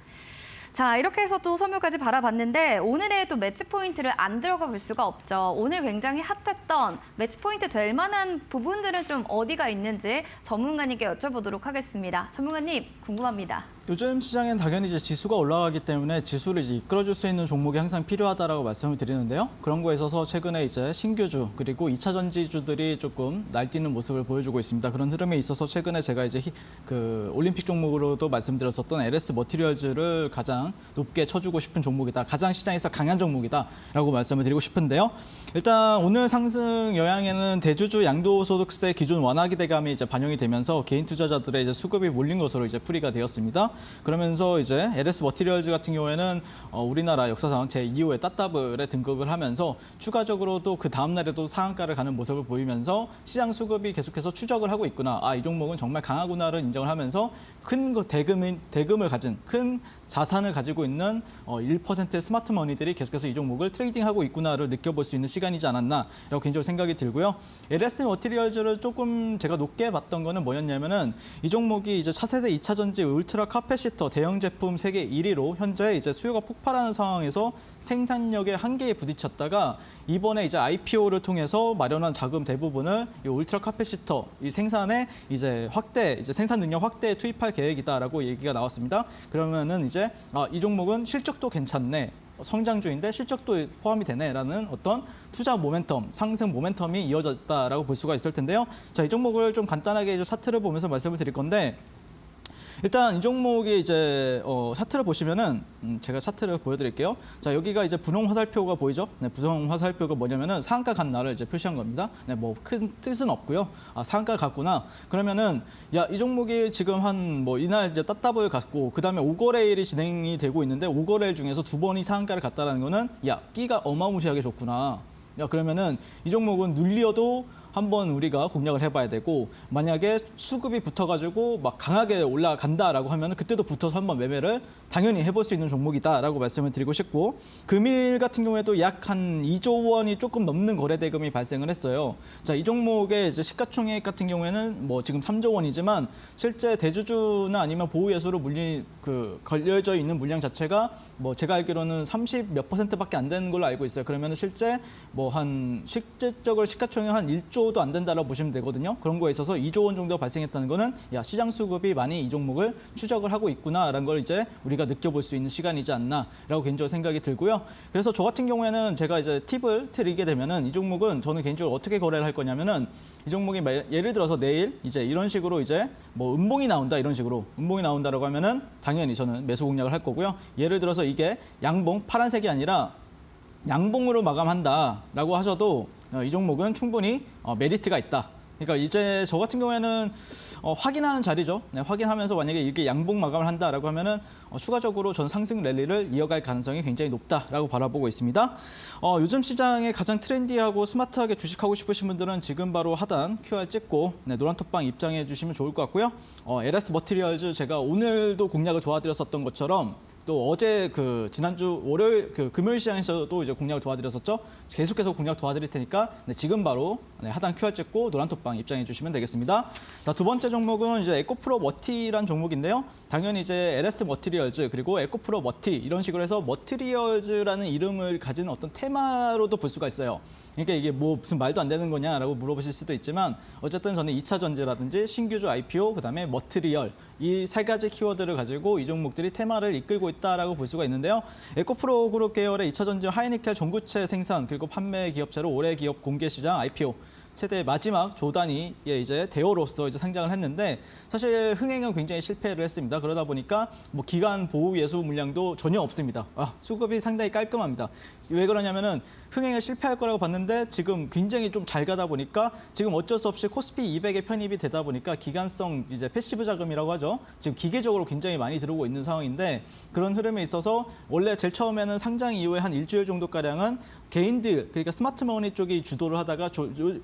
자, 이렇게 해서 또 선물까지 바라봤는데 오늘의 또 매치 포인트를 안 들어가 볼 수가 없죠. 오늘 굉장히 핫했던 매치 포인트 될 만한 부분들은 좀 어디가 있는지 전문가님께 여쭤보도록 하겠습니다. 전문가님, 궁금합니다. 요즘 시장엔 당연히 이제 지수가 올라가기 때문에 지수를 이제 이끌어줄 수 있는 종목이 항상 필요하다라고 말씀을 드리는데요. 그런 거에 있어서 최근에 이제 신규주 그리고 2차 전지주들이 조금 날뛰는 모습을 보여주고 있습니다. 그런 흐름에 있어서 최근에 제가 이제 그 올림픽 종목으로도 말씀드렸었던 LS 머티리얼즈를 가장 높게 쳐주고 싶은 종목이다. 가장 시장에서 강한 종목이다라고 말씀을 드리고 싶은데요. 일단 오늘 상승 영향에는 대주주 양도소득세 기준 완화 기대감이 이제 반영이 되면서 개인 투자자들의 이제 수급이 몰린 것으로 이제 풀이가 되었습니다. 그러면서 이제 LS 머티리얼즈 같은 경우에는 우리나라 역사상 제2호의 따따블에 등극을 하면서 추가적으로도 그 다음 날에도 상한가를 가는 모습을 보이면서 시장 수급이 계속해서 추적을 하고 있구나. 이 종목은 정말 강하구나를 인정을 하면서 큰 대금을 가진 큰 자산을 가지고 있는 1%의 스마트 머니들이 계속해서 이 종목을 트레이딩하고 있구나를 느껴볼 수 있는 시간이지 않았나라고 개인적으로 생각이 들고요. LS 머티리얼즈를 조금 제가 높게 봤던 거는 뭐였냐면은 이 종목이 이제 차세대 2차 전지 울트라 카패시터 대형 제품 세계 1위로 현재 이제 수요가 폭발하는 상황에서 생산력의 한계에 부딪혔다가 이번에 이제 IPO를 통해서 마련한 자금 대부분을 이 울트라 카패시터 이 생산에 이제 생산 능력 확대에 투입할 계획이다라고 얘기가 나왔습니다. 그러면은 이제 이 종목은 실적도 괜찮네. 성장주인데 실적도 포함이 되네라는 어떤 투자 모멘텀, 상승 모멘텀이 이어졌다라고 볼 수가 있을 텐데요. 자, 이 종목을 좀 간단하게 이제 차트를 보면서 말씀을 드릴 건데 일단 이 종목이 이제 차트를 보시면은 제가 차트를 보여드릴게요. 자, 여기가 이제 분홍 화살표가 보이죠? 네, 분홍 화살표가 뭐냐면은 상한가 간 날을 이제 표시한 겁니다. 네, 뭐 큰 뜻은 없고요. 상한가 갔구나. 그러면은 이 종목이 지금 한 뭐 이날 이제 따따블 갔고 그다음에 5거래일이 진행이 되고 있는데 5거래일 중에서 2번이 상한가를 갔다라는 거는 끼가 어마무시하게 좋구나. 그러면은 이 종목은 눌리어도 한번 우리가 공략을 해봐야 되고 만약에 수급이 붙어가지고 막 강하게 올라간다라고 하면 그때도 붙어서 한번 매매를 당연히 해볼 수 있는 종목이다라고 말씀을 드리고 싶고 금일 같은 경우에도 약 한 2조 원이 조금 넘는 거래 대금이 발생을 했어요. 자, 이 종목의 이제 시가총액 같은 경우에는 뭐 지금 3조 원이지만 실제 대주주나 아니면 보유예수로 걸려져 있는 물량 자체가 뭐 제가 알기로는 30 몇 %밖에 안 되는 걸로 알고 있어요. 그러면 실제 뭐 한 실질적으로 시가총액 한 1조도 안 된다라고 보시면 되거든요. 그런 거에 있어서 2조 원 정도 발생했다는 거는 시장 수급이 많이 이 종목을 추적을 하고 있구나라는 걸 이제 우리가 느껴볼 수 있는 시간이지 않나라고 개인적으로 생각이 들고요. 그래서 저 같은 경우에는 제가 이제 팁을 드리게 되면은 이 종목은 저는 개인적으로 어떻게 거래를 할 거냐면은 이 종목이 예를 들어서 내일 이제 이런 식으로 이제 뭐 음봉이 나온다 이런 식으로 음봉이 나온다라고 하면은 당연히 저는 매수 공략을 할 거고요. 예를 들어서 이게 양봉 파란색이 아니라 양봉으로 마감한다라고 하셔도 이 종목은 충분히 메리트가 있다. 그러니까 이제 저 같은 경우에는 확인하는 자리죠. 네, 확인하면서 만약에 이게 양봉 마감을 한다라고 하면은 추가적으로 전 상승 랠리를 이어갈 가능성이 굉장히 높다라고 바라보고 있습니다. 요즘 시장에 가장 트렌디하고 스마트하게 주식하고 싶으신 분들은 지금 바로 하단 QR 찍고 노란 톡방 입장해 주시면 좋을 것 같고요. LS 머티리얼즈 제가 오늘도 공략을 도와드렸었던 것처럼 또 어제 지난주 월요일 금요일 시장에서도 이제 공략을 도와드렸었죠. 계속해서 공략 도와드릴 테니까 지금 바로 하단 QR 찍고 노란 톡방 입장해 주시면 되겠습니다. 자, 두 번째 종목은 이제 에코프로 머티란 종목인데요. 당연히 이제 LS 머티리얼즈 그리고 에코프로 머티 이런 식으로 해서 머티리얼즈라는 이름을 가진 어떤 테마로도 볼 수가 있어요. 그러니까 이게 뭐 무슨 말도 안 되는 거냐라고 물어보실 수도 있지만 어쨌든 저는 2차 전지라든지 신규주 IPO 그다음에 머티리얼 이 세 가지 키워드를 가지고 이 종목들이 테마를 이끌고 있다라고 볼 수가 있는데요. 에코프로 그룹 계열의 2차 전지 하이니켈 전구체 생산 그리고 판매 기업체로 올해 기업 공개 시장 IPO 세대 마지막 조단위의 이제 대어로서 이제 상장을 했는데 사실 흥행은 굉장히 실패를 했습니다. 그러다 보니까 뭐 기간 보호 예수 물량도 전혀 없습니다. 수급이 상당히 깔끔합니다. 왜 그러냐면은 흥행에 실패할 거라고 봤는데 지금 굉장히 좀 잘 가다 보니까 지금 어쩔 수 없이 코스피 200에 편입이 되다 보니까 기간성 이제 패시브 자금이라고 하죠. 지금 기계적으로 굉장히 많이 들어오고 있는 상황인데 그런 흐름에 있어서 원래 제일 처음에는 상장 이후에 한 일주일 정도가량은 개인들 그러니까 스마트머니 쪽이 주도를 하다가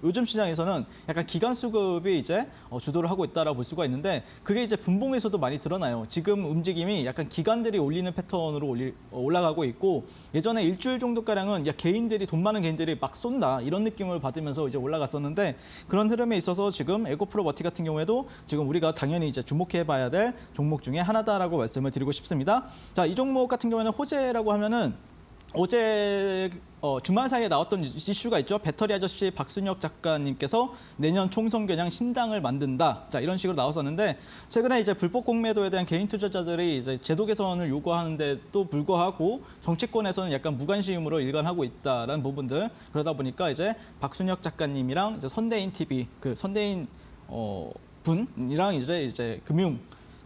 요즘 시장에서는 약간 기간 수급이 이제 주도를 하고 있다라고 볼 수가 있는데 그게 이제 분봉에서도 많이 드러나요. 지금 움직임이 약간 기관들이 올리는 패턴으로 올라가고 있고 예전에 일주일 정도가량은 개인들이 돈 많은 개인들이 막 쏜다 이런 느낌을 받으면서 이제 올라갔었는데 그런 흐름에 있어서 지금 에코프로 머티 같은 경우에도 지금 우리가 당연히 이제 주목해봐야 될 종목 중에 하나다라고 말씀을 드리고 싶습니다. 자, 이 종목 같은 경우에는 호재라고 하면은 어제 주말 사이에 나왔던 이슈가 있죠. 배터리 아저씨 박순혁 작가님께서 내년 총선 겨냥 신당을 만든다. 자, 이런 식으로 나왔었는데 최근에 이제 불법 공매도에 대한 개인 투자자들이 이제 제도 개선을 요구하는데도 불구하고 정치권에서는 약간 무관심으로 일관하고 있다라는 부분들 그러다 보니까 이제 박순혁 작가님이랑 이제 선대인 TV 그 선대인 분이랑 이제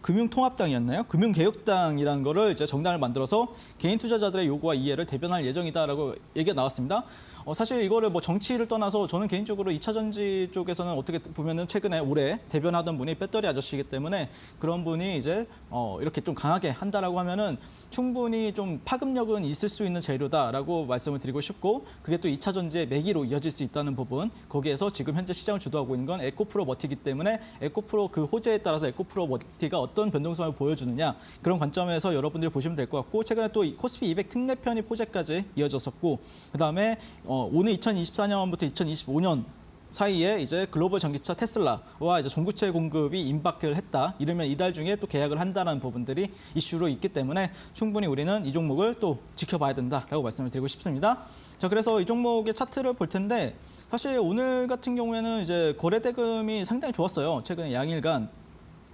금융통합당이었나요? 금융개혁당이라는 거를 이제 정당을 만들어서 개인 투자자들의 요구와 이해를 대변할 예정이다라고 얘기가 나왔습니다. 사실 이거를 뭐 정치를 떠나서 저는 개인적으로 2차 전지 쪽에서는 어떻게 보면은 최근에 올해 대변하던 분이 배터리 아저씨이기 때문에 그런 분이 이제 이렇게 좀 강하게 한다라고 하면은 충분히 좀 파급력은 있을 수 있는 재료다라고 말씀을 드리고 싶고 그게 또 2차 전지의 매기로 이어질 수 있다는 부분 거기에서 지금 현재 시장을 주도하고 있는 건 에코프로 머티이기 때문에 에코프로 그 호재에 따라서 에코프로 머티가 어떤 변동성을 보여주느냐 그런 관점에서 여러분들이 보시면 될 것 같고 최근에 또 코스피 200 특례 편입 호재까지 이어졌었고 그다음에 오늘 2024년부터 2025년 사이에 이제 글로벌 전기차 테슬라와 이제 전구체 공급이 임박을 했다. 이러면 이달 중에 또 계약을 한다는 부분들이 이슈로 있기 때문에 충분히 우리는 이 종목을 또 지켜봐야 된다라고 말씀을 드리고 싶습니다. 자, 그래서 이 종목의 차트를 볼 텐데 사실 오늘 같은 경우에는 이제 거래 대금이 상당히 좋았어요. 최근에 양일간.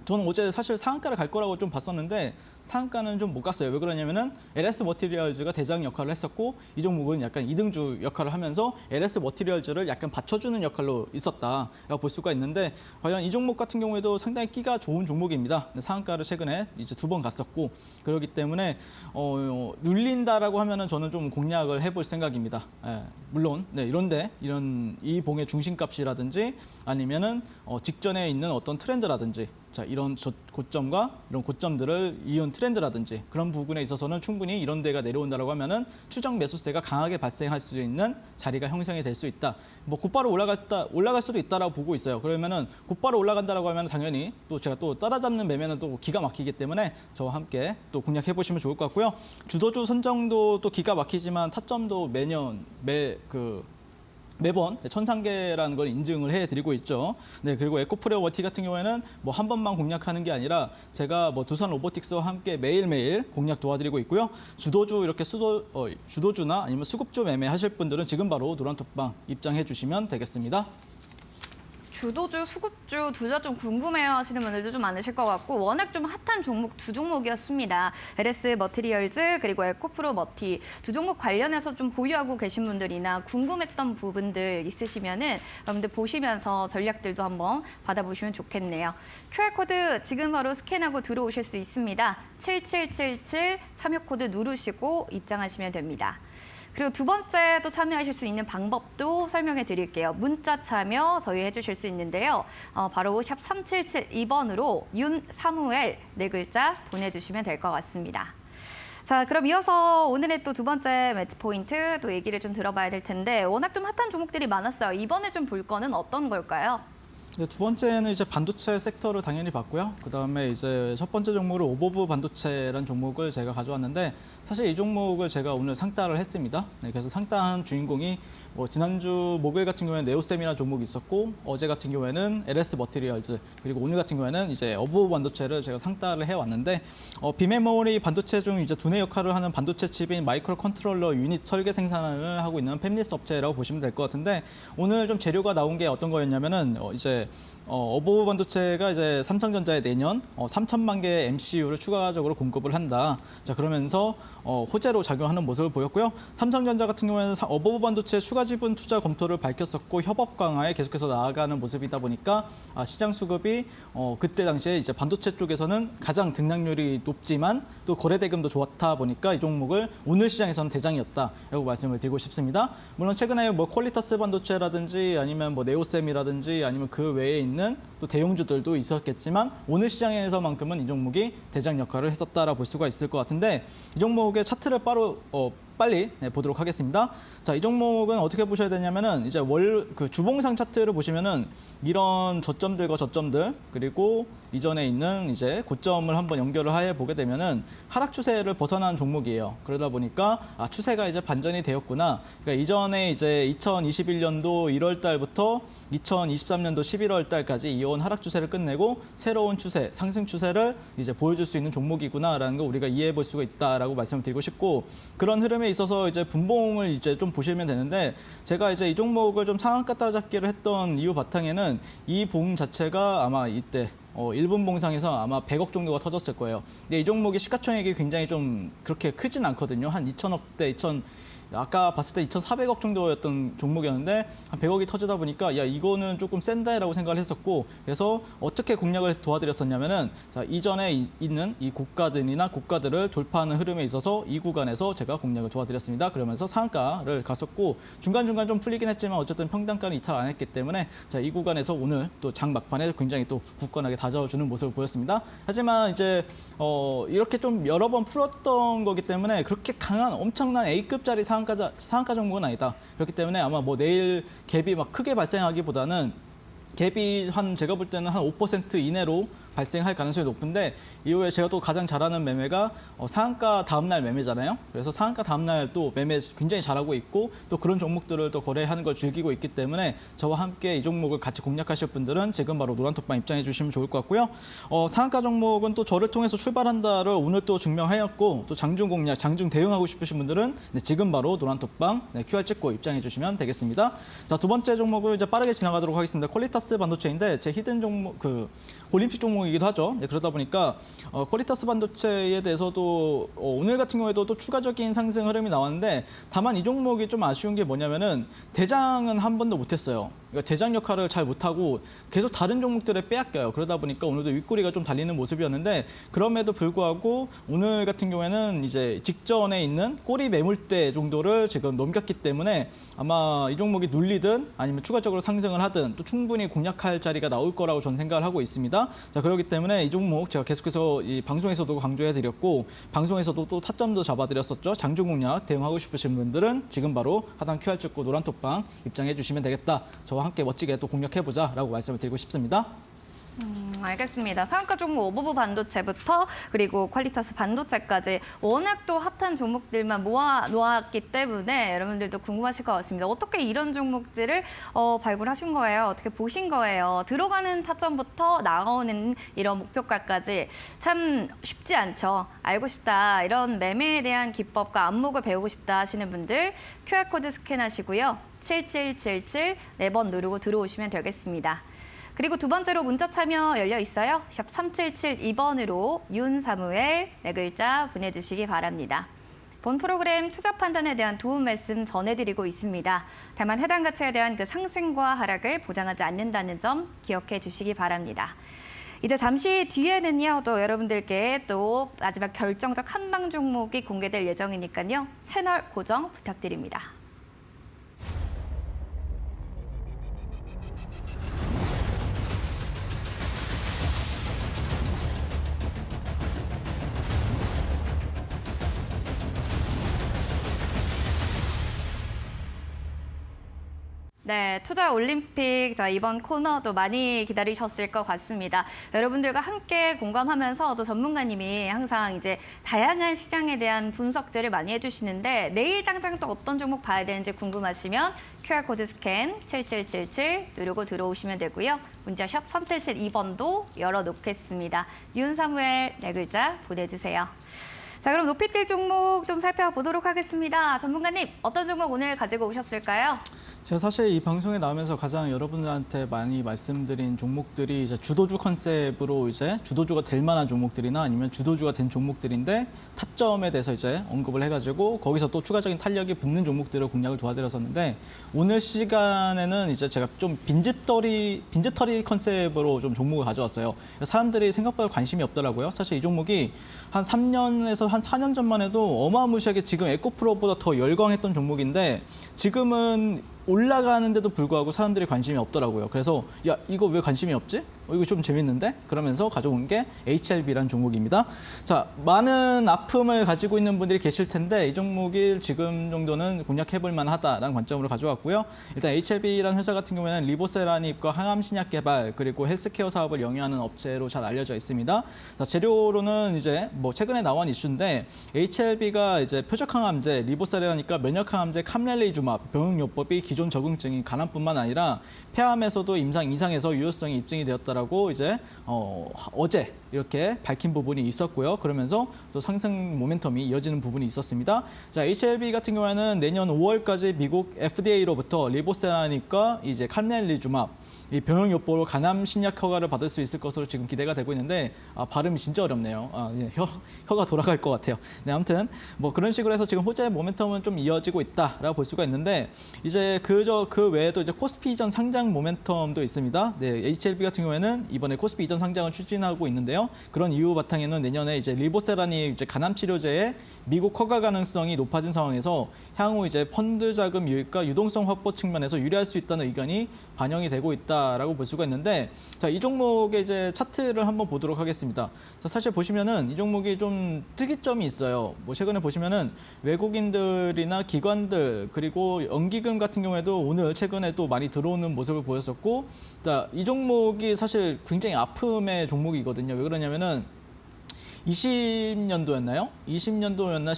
저는 어제 사실 상한가를 갈 거라고 좀 봤었는데 상한가는 좀 못 갔어요. 왜 그러냐면은 LS 머티리얼즈가 대장 역할을 했었고 이 종목은 약간 이등주 역할을 하면서 LS 머티리얼즈를 약간 받쳐주는 역할로 있었다라고 볼 수가 있는데 과연 이 종목 같은 경우에도 상당히 끼가 좋은 종목입니다. 상한가를 최근에 이제 2번 갔었고 그렇기 때문에 눌린다라고 하면은 저는 좀 공략을 해볼 생각입니다. 물론 이런데 이 봉의 중심값이라든지 아니면은 직전에 있는 어떤 트렌드라든지 자, 이런 고점과 이런 고점들을 이은 트렌드라든지 그런 부분에 있어서는 충분히 이런 데가 내려온다라고 하면은 추정 매수세가 강하게 발생할 수 있는 자리가 형성이 될 수 있다. 뭐 곧바로 올라갈 수도 있다라고 보고 있어요. 그러면은 곧바로 올라간다라고 하면 당연히 또 제가 또 따라잡는 매매는 또 기가 막히기 때문에 저와 함께 또 공략해 보시면 좋을 것 같고요. 주도주 선정도 또 기가 막히지만 타점도 매번 천상계라는 걸 인증을 해드리고 있죠. 네, 그리고 에코프로 머티 같은 경우에는 뭐 한 번만 공략하는 게 아니라 제가 뭐 두산 로보틱스와 함께 매일매일 공략 도와드리고 있고요. 주도주 이렇게 주도주나 아니면 수급주 매매하실 분들은 지금 바로 노란톡방 입장해 주시면 되겠습니다. 주도주, 수급주 둘 다 좀 궁금해하시는 분들도 좀 많으실 것 같고 워낙 좀 핫한 종목 두 종목이었습니다. LS 머티리얼즈 그리고 에코프로 머티 두 종목 관련해서 좀 보유하고 계신 분들이나 궁금했던 부분들 있으시면은 여러분들 보시면서 전략들도 한번 받아보시면 좋겠네요. QR코드 지금 바로 스캔하고 들어오실 수 있습니다. 7777 참여 코드 누르시고 입장하시면 됩니다. 그리고 두 번째 또 참여하실 수 있는 방법도 설명해 드릴게요. 문자 참여 저희 해주실 수 있는데요. 바로 샵 3772번으로 윤사무엘 네 글자 보내주시면 될 것 같습니다. 자, 그럼 이어서 오늘의 또 두 번째 매치 포인트 또 얘기를 좀 들어봐야 될 텐데 워낙 좀 핫한 종목들이 많았어요. 이번에 좀 볼 거는 어떤 걸까요? 두 번째는 이제 반도체 섹터를 당연히 봤고요. 그다음에 이제 첫 번째 종목으로 오버브 반도체라는 종목을 제가 가져왔는데 사실 이 종목을 제가 오늘 상따를 했습니다. 네, 그래서 상따한 주인공이 지난주 목요일 같은 경우에는 네오셈이라는 종목이 있었고 어제 같은 경우에는 LS 머티리얼즈 그리고 오늘 같은 경우에는 이제 오버브 반도체를 제가 상따를 해왔는데 비메모리 반도체 중 이제 두뇌 역할을 하는 반도체 칩인 마이크로 컨트롤러 유닛 설계 생산을 하고 있는 팹리스 업체라고 보시면 될 것 같은데 오늘 좀 재료가 나온 게 어떤 거였냐면은 이제 어보브 반도체가 이제 삼성전자에 내년 3천만 개의 MCU를 추가적으로 공급을 한다. 자, 그러면서 호재로 작용하는 모습을 보였고요. 삼성전자 같은 경우에는 어보브 반도체 추가 지분 투자 검토를 밝혔었고 협업 강화에 계속해서 나아가는 모습이다 보니까 시장 수급이 그때 당시에 이제 반도체 쪽에서는 가장 등락률이 높지만 또 거래 대금도 좋았다 보니까 이 종목을 오늘 시장에서는 대장이었다라고 말씀을 드리고 싶습니다. 물론 최근에 뭐 퀄리터스 반도체라든지 아니면 뭐 네오셈이라든지 아니면 그 외에 있는 또 대형주들도 있었겠지만 오늘 시장에서만큼은 이 종목이 대장 역할을 했었다라고 볼 수가 있을 것 같은데 이 종목의 차트를 빨리 보도록 하겠습니다. 자, 이 종목은 어떻게 보셔야 되냐면은 이제 그 주봉상 차트를 보시면은 이런 저점들과 저점들 그리고 이전에 있는 이제 고점을 한번 연결을 해 보게 되면은 하락 추세를 벗어난 종목이에요. 그러다 보니까 추세가 이제 반전이 되었구나. 그러니까 이전에 이제 2021년도 1월 달부터 2023년도 11월 달까지 이어온 하락 추세를 끝내고 새로운 추세, 상승 추세를 이제 보여줄 수 있는 종목이구나라는 거 우리가 이해해 볼 수가 있다라고 말씀을 드리고 싶고 그런 흐름에 있어서 이제 분봉을 이제 좀 보시면 되는데 제가 이제 이 종목을 좀 상한가 따라잡기를 했던 이유 바탕에는 이 봉 자체가 아마 이때 1분 봉상에서 아마 100억 정도가 터졌을 거예요. 근데 이 종목이 시가총액이 굉장히 좀 그렇게 크진 않거든요. 한 2천억대, 아까 봤을 때 2,400억 정도였던 종목이었는데 한 100억이 터지다 보니까 야 이거는 조금 센다라고 생각을 했었고 그래서 어떻게 공략을 도와드렸었냐면은 자, 이전에 있는 이 고가들을 돌파하는 흐름에 있어서 이 구간에서 제가 공략을 도와드렸습니다. 그러면서 상한가를 갔었고 중간중간 좀 풀리긴 했지만 어쨌든 평단가는 이탈 안 했기 때문에 자, 이 구간에서 오늘 또 장 막판에 굉장히 또 굳건하게 다져주는 모습을 보였습니다. 하지만 이제 이렇게 좀 여러 번 풀었던 거기 때문에 그렇게 강한 엄청난 A급짜리 상한가 종목은 아니다. 그렇기 때문에 아마 뭐 내일 갭이 막 크게 발생하기보다는 갭이 제가 볼 때는 한 5% 이내로 발생할 가능성이 높은데 이후에 제가 또 가장 잘하는 매매가 상한가 다음날 매매잖아요. 그래서 상한가 다음날 또 매매 굉장히 잘하고 있고 또 그런 종목들을 또 거래하는 걸 즐기고 있기 때문에 저와 함께 이 종목을 같이 공략하실 분들은 지금 바로 노란톡방 입장해 주시면 좋을 것 같고요. 상한가 종목은 또 저를 통해서 출발한다를 오늘 또 증명하였고 또 장중 공략, 장중 대응하고 싶으신 분들은 지금 바로 노란톡방 QR 찍고 입장해 주시면 되겠습니다. 자, 두 번째 종목을 이제 빠르게 지나가도록 하겠습니다. 퀄리터스 반도체인데 제 히든 종목 올림픽 종목이기도 하죠. 그러다 보니까 퀄리터스 반도체에 대해서도 오늘 같은 경우에도 또 추가적인 상승 흐름이 나왔는데 다만 이 종목이 좀 아쉬운 게 뭐냐면은 대장은 한 번도 못했어요. 그러니까 대장 역할을 잘 못하고 계속 다른 종목들에 빼앗겨요. 그러다 보니까 오늘도 윗꼬리가 좀 달리는 모습이었는데 그럼에도 불구하고 오늘 같은 경우에는 이제 직전에 있는 꼬리 매물대 정도를 지금 넘겼기 때문에 아마 이 종목이 눌리든 아니면 추가적으로 상승을 하든 또 충분히 공략할 자리가 나올 거라고 저는 생각을 하고 있습니다. 자, 그렇기 때문에 이 종목 제가 계속해서 이 방송에서도 강조해드렸고 방송에서도 또 타점도 잡아드렸었죠. 장중 공략 대응하고 싶으신 분들은 지금 바로 하단 QR 찍고 노란톡방 입장해 주시면 되겠다. 저와 함께 멋지게 또 공략해보자라고 말씀을 드리고 싶습니다. 알겠습니다. 상한가 종목 어보브 반도체부터 그리고 퀄리터스 반도체까지 워낙 또 핫한 종목들만 모아 놓았기 때문에 여러분들도 궁금하실 것 같습니다. 어떻게 이런 종목들을 발굴하신 거예요? 어떻게 보신 거예요? 들어가는 타점부터 나오는 이런 목표가까지 참 쉽지 않죠. 알고 싶다. 이런 매매에 대한 기법과 안목을 배우고 싶다 하시는 분들 QR코드 스캔하시고요. 7777 4번 누르고 들어오시면 되겠습니다. 그리고 두 번째로 문자 참여 열려 있어요. 샵 3772번으로 윤사무엘 4글자 보내주시기 바랍니다. 본 프로그램 투자 판단에 대한 도움 말씀 전해드리고 있습니다. 다만 해당 가치에 대한 그 상승과 하락을 보장하지 않는다는 점 기억해 주시기 바랍니다. 이제 잠시 뒤에는요, 또 여러분들께 또 마지막 결정적 한방 종목이 공개될 예정이니까요. 채널 고정 부탁드립니다. 네, 투자 올림픽 이번 코너도 많이 기다리셨을 것 같습니다. 여러분들과 함께 공감하면서 또 전문가님이 항상 이제 다양한 시장에 대한 분석들을 많이 해주시는데 내일 당장 또 어떤 종목 봐야 되는지 궁금하시면 QR코드 스캔 7777 누르고 들어오시면 되고요. 문자샵 3772번도 열어놓겠습니다. 윤사무엘 4글자 보내주세요. 자, 그럼 높이뛸 종목 좀 살펴보도록 하겠습니다. 전문가님, 어떤 종목 오늘 가지고 오셨을까요? 제가 사실 이 방송에 나오면서 가장 여러분들한테 많이 말씀드린 종목들이 이제 주도주 컨셉으로 이제 주도주가 될 만한 종목들이나 아니면 주도주가 된 종목들인데 타점에 대해서 이제 언급을 해가지고 거기서 또 추가적인 탄력이 붙는 종목들을 공략을 도와드렸었는데 오늘 시간에는 이제 제가 좀 빈집털이 컨셉으로 좀 종목을 가져왔어요. 사람들이 생각보다 관심이 없더라고요. 사실 이 종목이 한 3년에서 한 4년 전만 해도 어마무시하게 지금 에코프로보다 더 열광했던 종목인데 지금은 올라가는데도 불구하고 사람들이 관심이 없더라고요. 그래서 야 이거 왜 관심이 없지? 이거 좀 재밌는데? 그러면서 가져온 게 HLB라는 종목입니다. 자, 많은 아픔을 가지고 있는 분들이 계실 텐데 이 종목이 지금 정도는 공략해볼 만하다라는 관점으로 가져왔고요. 일단 HLB라는 회사 같은 경우에는 리보세라닙과 항암 신약 개발 그리고 헬스케어 사업을 영위하는 업체로 잘 알려져 있습니다. 자, 재료로는 이제 뭐 최근에 나온 이슈인데 HLB가 이제 표적항암제, 리보세라닙과 면역항암제 캄렐리주맙 병용요법이 기존 적응증인 간암뿐만 아니라 폐암에서도 임상 이상에서 유효성이 입증이 되었다라고 이제 어제 이렇게 밝힌 부분이 있었고요. 그러면서 또 상승 모멘텀이 이어지는 부분이 있었습니다. 자, HLB 같은 경우에는 내년 5월까지 미국 FDA로부터 리보세라닙과 이제 캄렐리주맙 이 병용요법으로 간암 신약 허가를 받을 수 있을 것으로 지금 기대가 되고 있는데 발음이 진짜 어렵네요. 예, 혀가 돌아갈 것 같아요. 네, 아무튼 뭐 그런 식으로 해서 지금 호재의 모멘텀은 좀 이어지고 있다라고 볼 수가 있는데 이제 그 외에도 이제 코스피 이전 상장 모멘텀도 있습니다. 네, HLB 같은 경우에는 이번에 코스피 이전 상장을 추진하고 있는데요. 그런 이유 바탕에는 내년에 이제 리보세라닙 이제 간암 치료제의 미국 허가 가능성이 높아진 상황에서 향후 이제 펀드 자금 유입과 유동성 확보 측면에서 유리할 수 있다는 의견이 반영이 되고 있다라고 볼 수가 있는데 자, 이 종목의 이제 차트를 한번 보도록 하겠습니다. 자, 사실 보시면은 이 종목이 좀 특이점이 있어요. 뭐 최근에 보시면은 외국인들이나 기관들 그리고 연기금 같은 경우에도 오늘 최근에 또 많이 들어오는 모습을 보였었고 자, 이 종목이 사실 굉장히 아픔의 종목이거든요. 왜 그러냐면은 20년도였나요? 20년도였나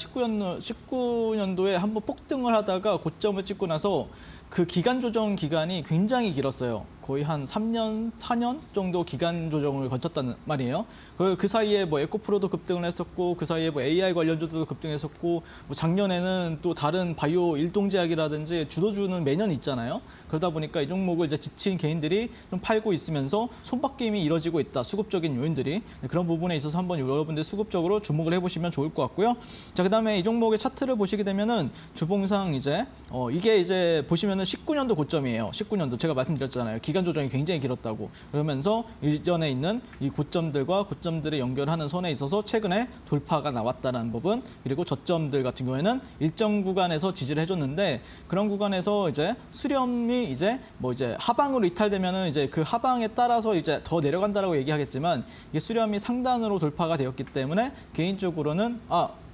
19년도에 한번 폭등을 하다가 고점을 찍고 나서 그 기간 조정 기간이 굉장히 길었어요. 거의 한 3년, 4년 정도 기간 조정을 거쳤단 말이에요. 그 사이에 뭐 에코프로도 급등을 했었고, 그 사이에 뭐 AI 관련주도 급등했었고, 뭐 작년에는 또 다른 바이오 일동제약이라든지 주도주는 매년 있잖아요. 그러다 보니까 이 종목을 이제 지친 개인들이 좀 팔고 있으면서 손바뀜이 이뤄지고 있다. 수급적인 요인들이. 그런 부분에 있어서 한번 여러분들 수급적으로 주목을 해보시면 좋을 것 같고요. 자, 그 다음에 이 종목의 차트를 보시게 되면은 주봉상 이제, 이게 이제 보시면은 19년도 고점이에요. 19년도. 제가 말씀드렸잖아요. 기간 조정이 굉장히 길었다고. 그러면서 이전에 있는 이 고점들과 고점들을 연결하는 선에 있어서 최근에 돌파가 나왔다는 부분, 그리고 저점들 같은 경우에는 일정 구간에서 지지를 해줬는데 그런 구간에서 이제 수렴이 이제 뭐 이제 하방으로 이탈되면은 이제 그 하방에 따라서 이제 더 내려간다라고 얘기하겠지만 이게 수렴이 상단으로 돌파가 되었기 때문에 개인적으로는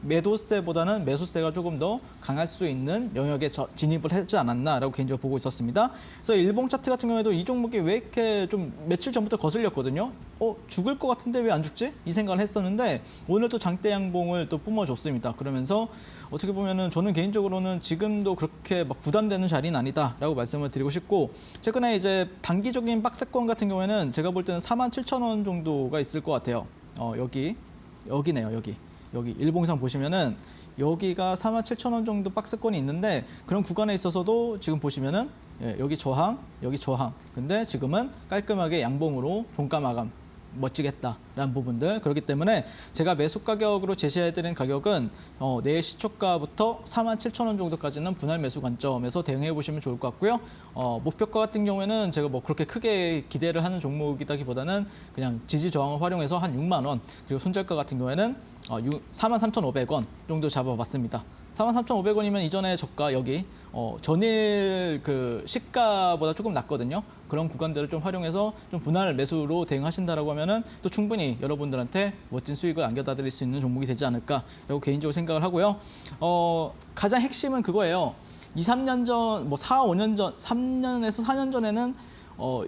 매도세보다는 매수세가 조금 더 강할 수 있는 영역에 진입을 하지 않았나라고 개인적으로 보고 있었습니다. 그래서 일봉 차트 같은 경우에도 이 종목이 왜 이렇게 좀 며칠 전부터 거슬렸거든요. 죽을 것 같은데 왜 안 죽지? 이 생각을 했었는데 오늘 또 장대 양봉을 또 뿜어줬습니다. 그러면서 어떻게 보면은 저는 개인적으로는 지금도 그렇게 막 부담되는 자리는 아니다라고 말씀을 드리고 싶고 최근에 이제 단기적인 박스권 같은 경우에는 제가 볼 때는 47,000원 정도가 있을 것 같아요. 여기네요, 여기. 여기 일봉상 보시면은 여기가 47,000원 정도 박스권이 있는데 그런 구간에 있어서도 지금 보시면은 여기 저항, 여기 저항. 근데 지금은 깔끔하게 양봉으로 종가 마감 멋지겠다라는 부분들. 그렇기 때문에 제가 매수 가격으로 제시해드린 가격은 내일 시초가부터 47,000원 정도까지는 분할 매수 관점에서 대응해 보시면 좋을 것 같고요. 목표가 같은 경우에는 제가 뭐 그렇게 크게 기대를 하는 종목이다기보다는 그냥 지지 저항을 활용해서 한 6만 원 그리고 손절가 같은 경우에는 43,500원 정도 잡아봤습니다. 43,500원이면 이전에 저가 여기 전일 그 시가보다 조금 낮거든요. 그런 구간들을 좀 활용해서 좀 분할 매수로 대응하신다라고 하면은 또 충분히 여러분들한테 멋진 수익을 안겨다 드릴 수 있는 종목이 되지 않을까라고 개인적으로 생각을 하고요. 가장 핵심은 그거예요. 2, 3년 전, 뭐 4, 5년 전, 3년에서 4년 전에는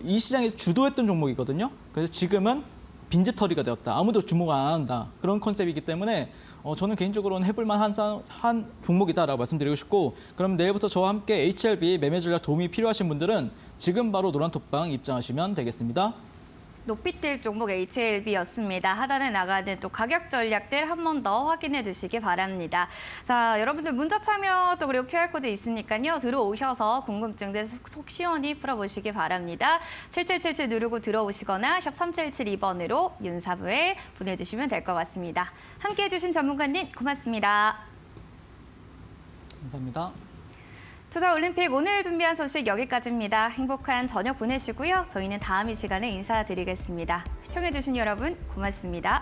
이 시장에서 주도했던 종목이거든요. 그래서 지금은 빈집털이가 되었다. 아무도 주목 안 한다. 그런 컨셉이기 때문에 저는 개인적으로는 해볼만 한 종목이다라고 말씀드리고 싶고 그럼 내일부터 저와 함께 HLB 매매 전략 도움이 필요하신 분들은 지금 바로 노란톡방 입장하시면 되겠습니다. 높이 뛸 종목 HLB였습니다. 하단에 나가는 또 가격 전략들 한 번 더 확인해 주시기 바랍니다. 자, 여러분들 문자 참여 또 그리고 QR코드 있으니까요. 들어오셔서 궁금증들 속 시원히 풀어보시기 바랍니다. 7777 누르고 들어오시거나 샵 3772번으로 윤사부에 보내주시면 될 것 같습니다. 함께해 주신 전문가님 고맙습니다. 감사합니다. 투자올림픽 오늘 준비한 소식 여기까지입니다. 행복한 저녁 보내시고요. 저희는 다음 이 시간에 인사드리겠습니다. 시청해주신 여러분 고맙습니다.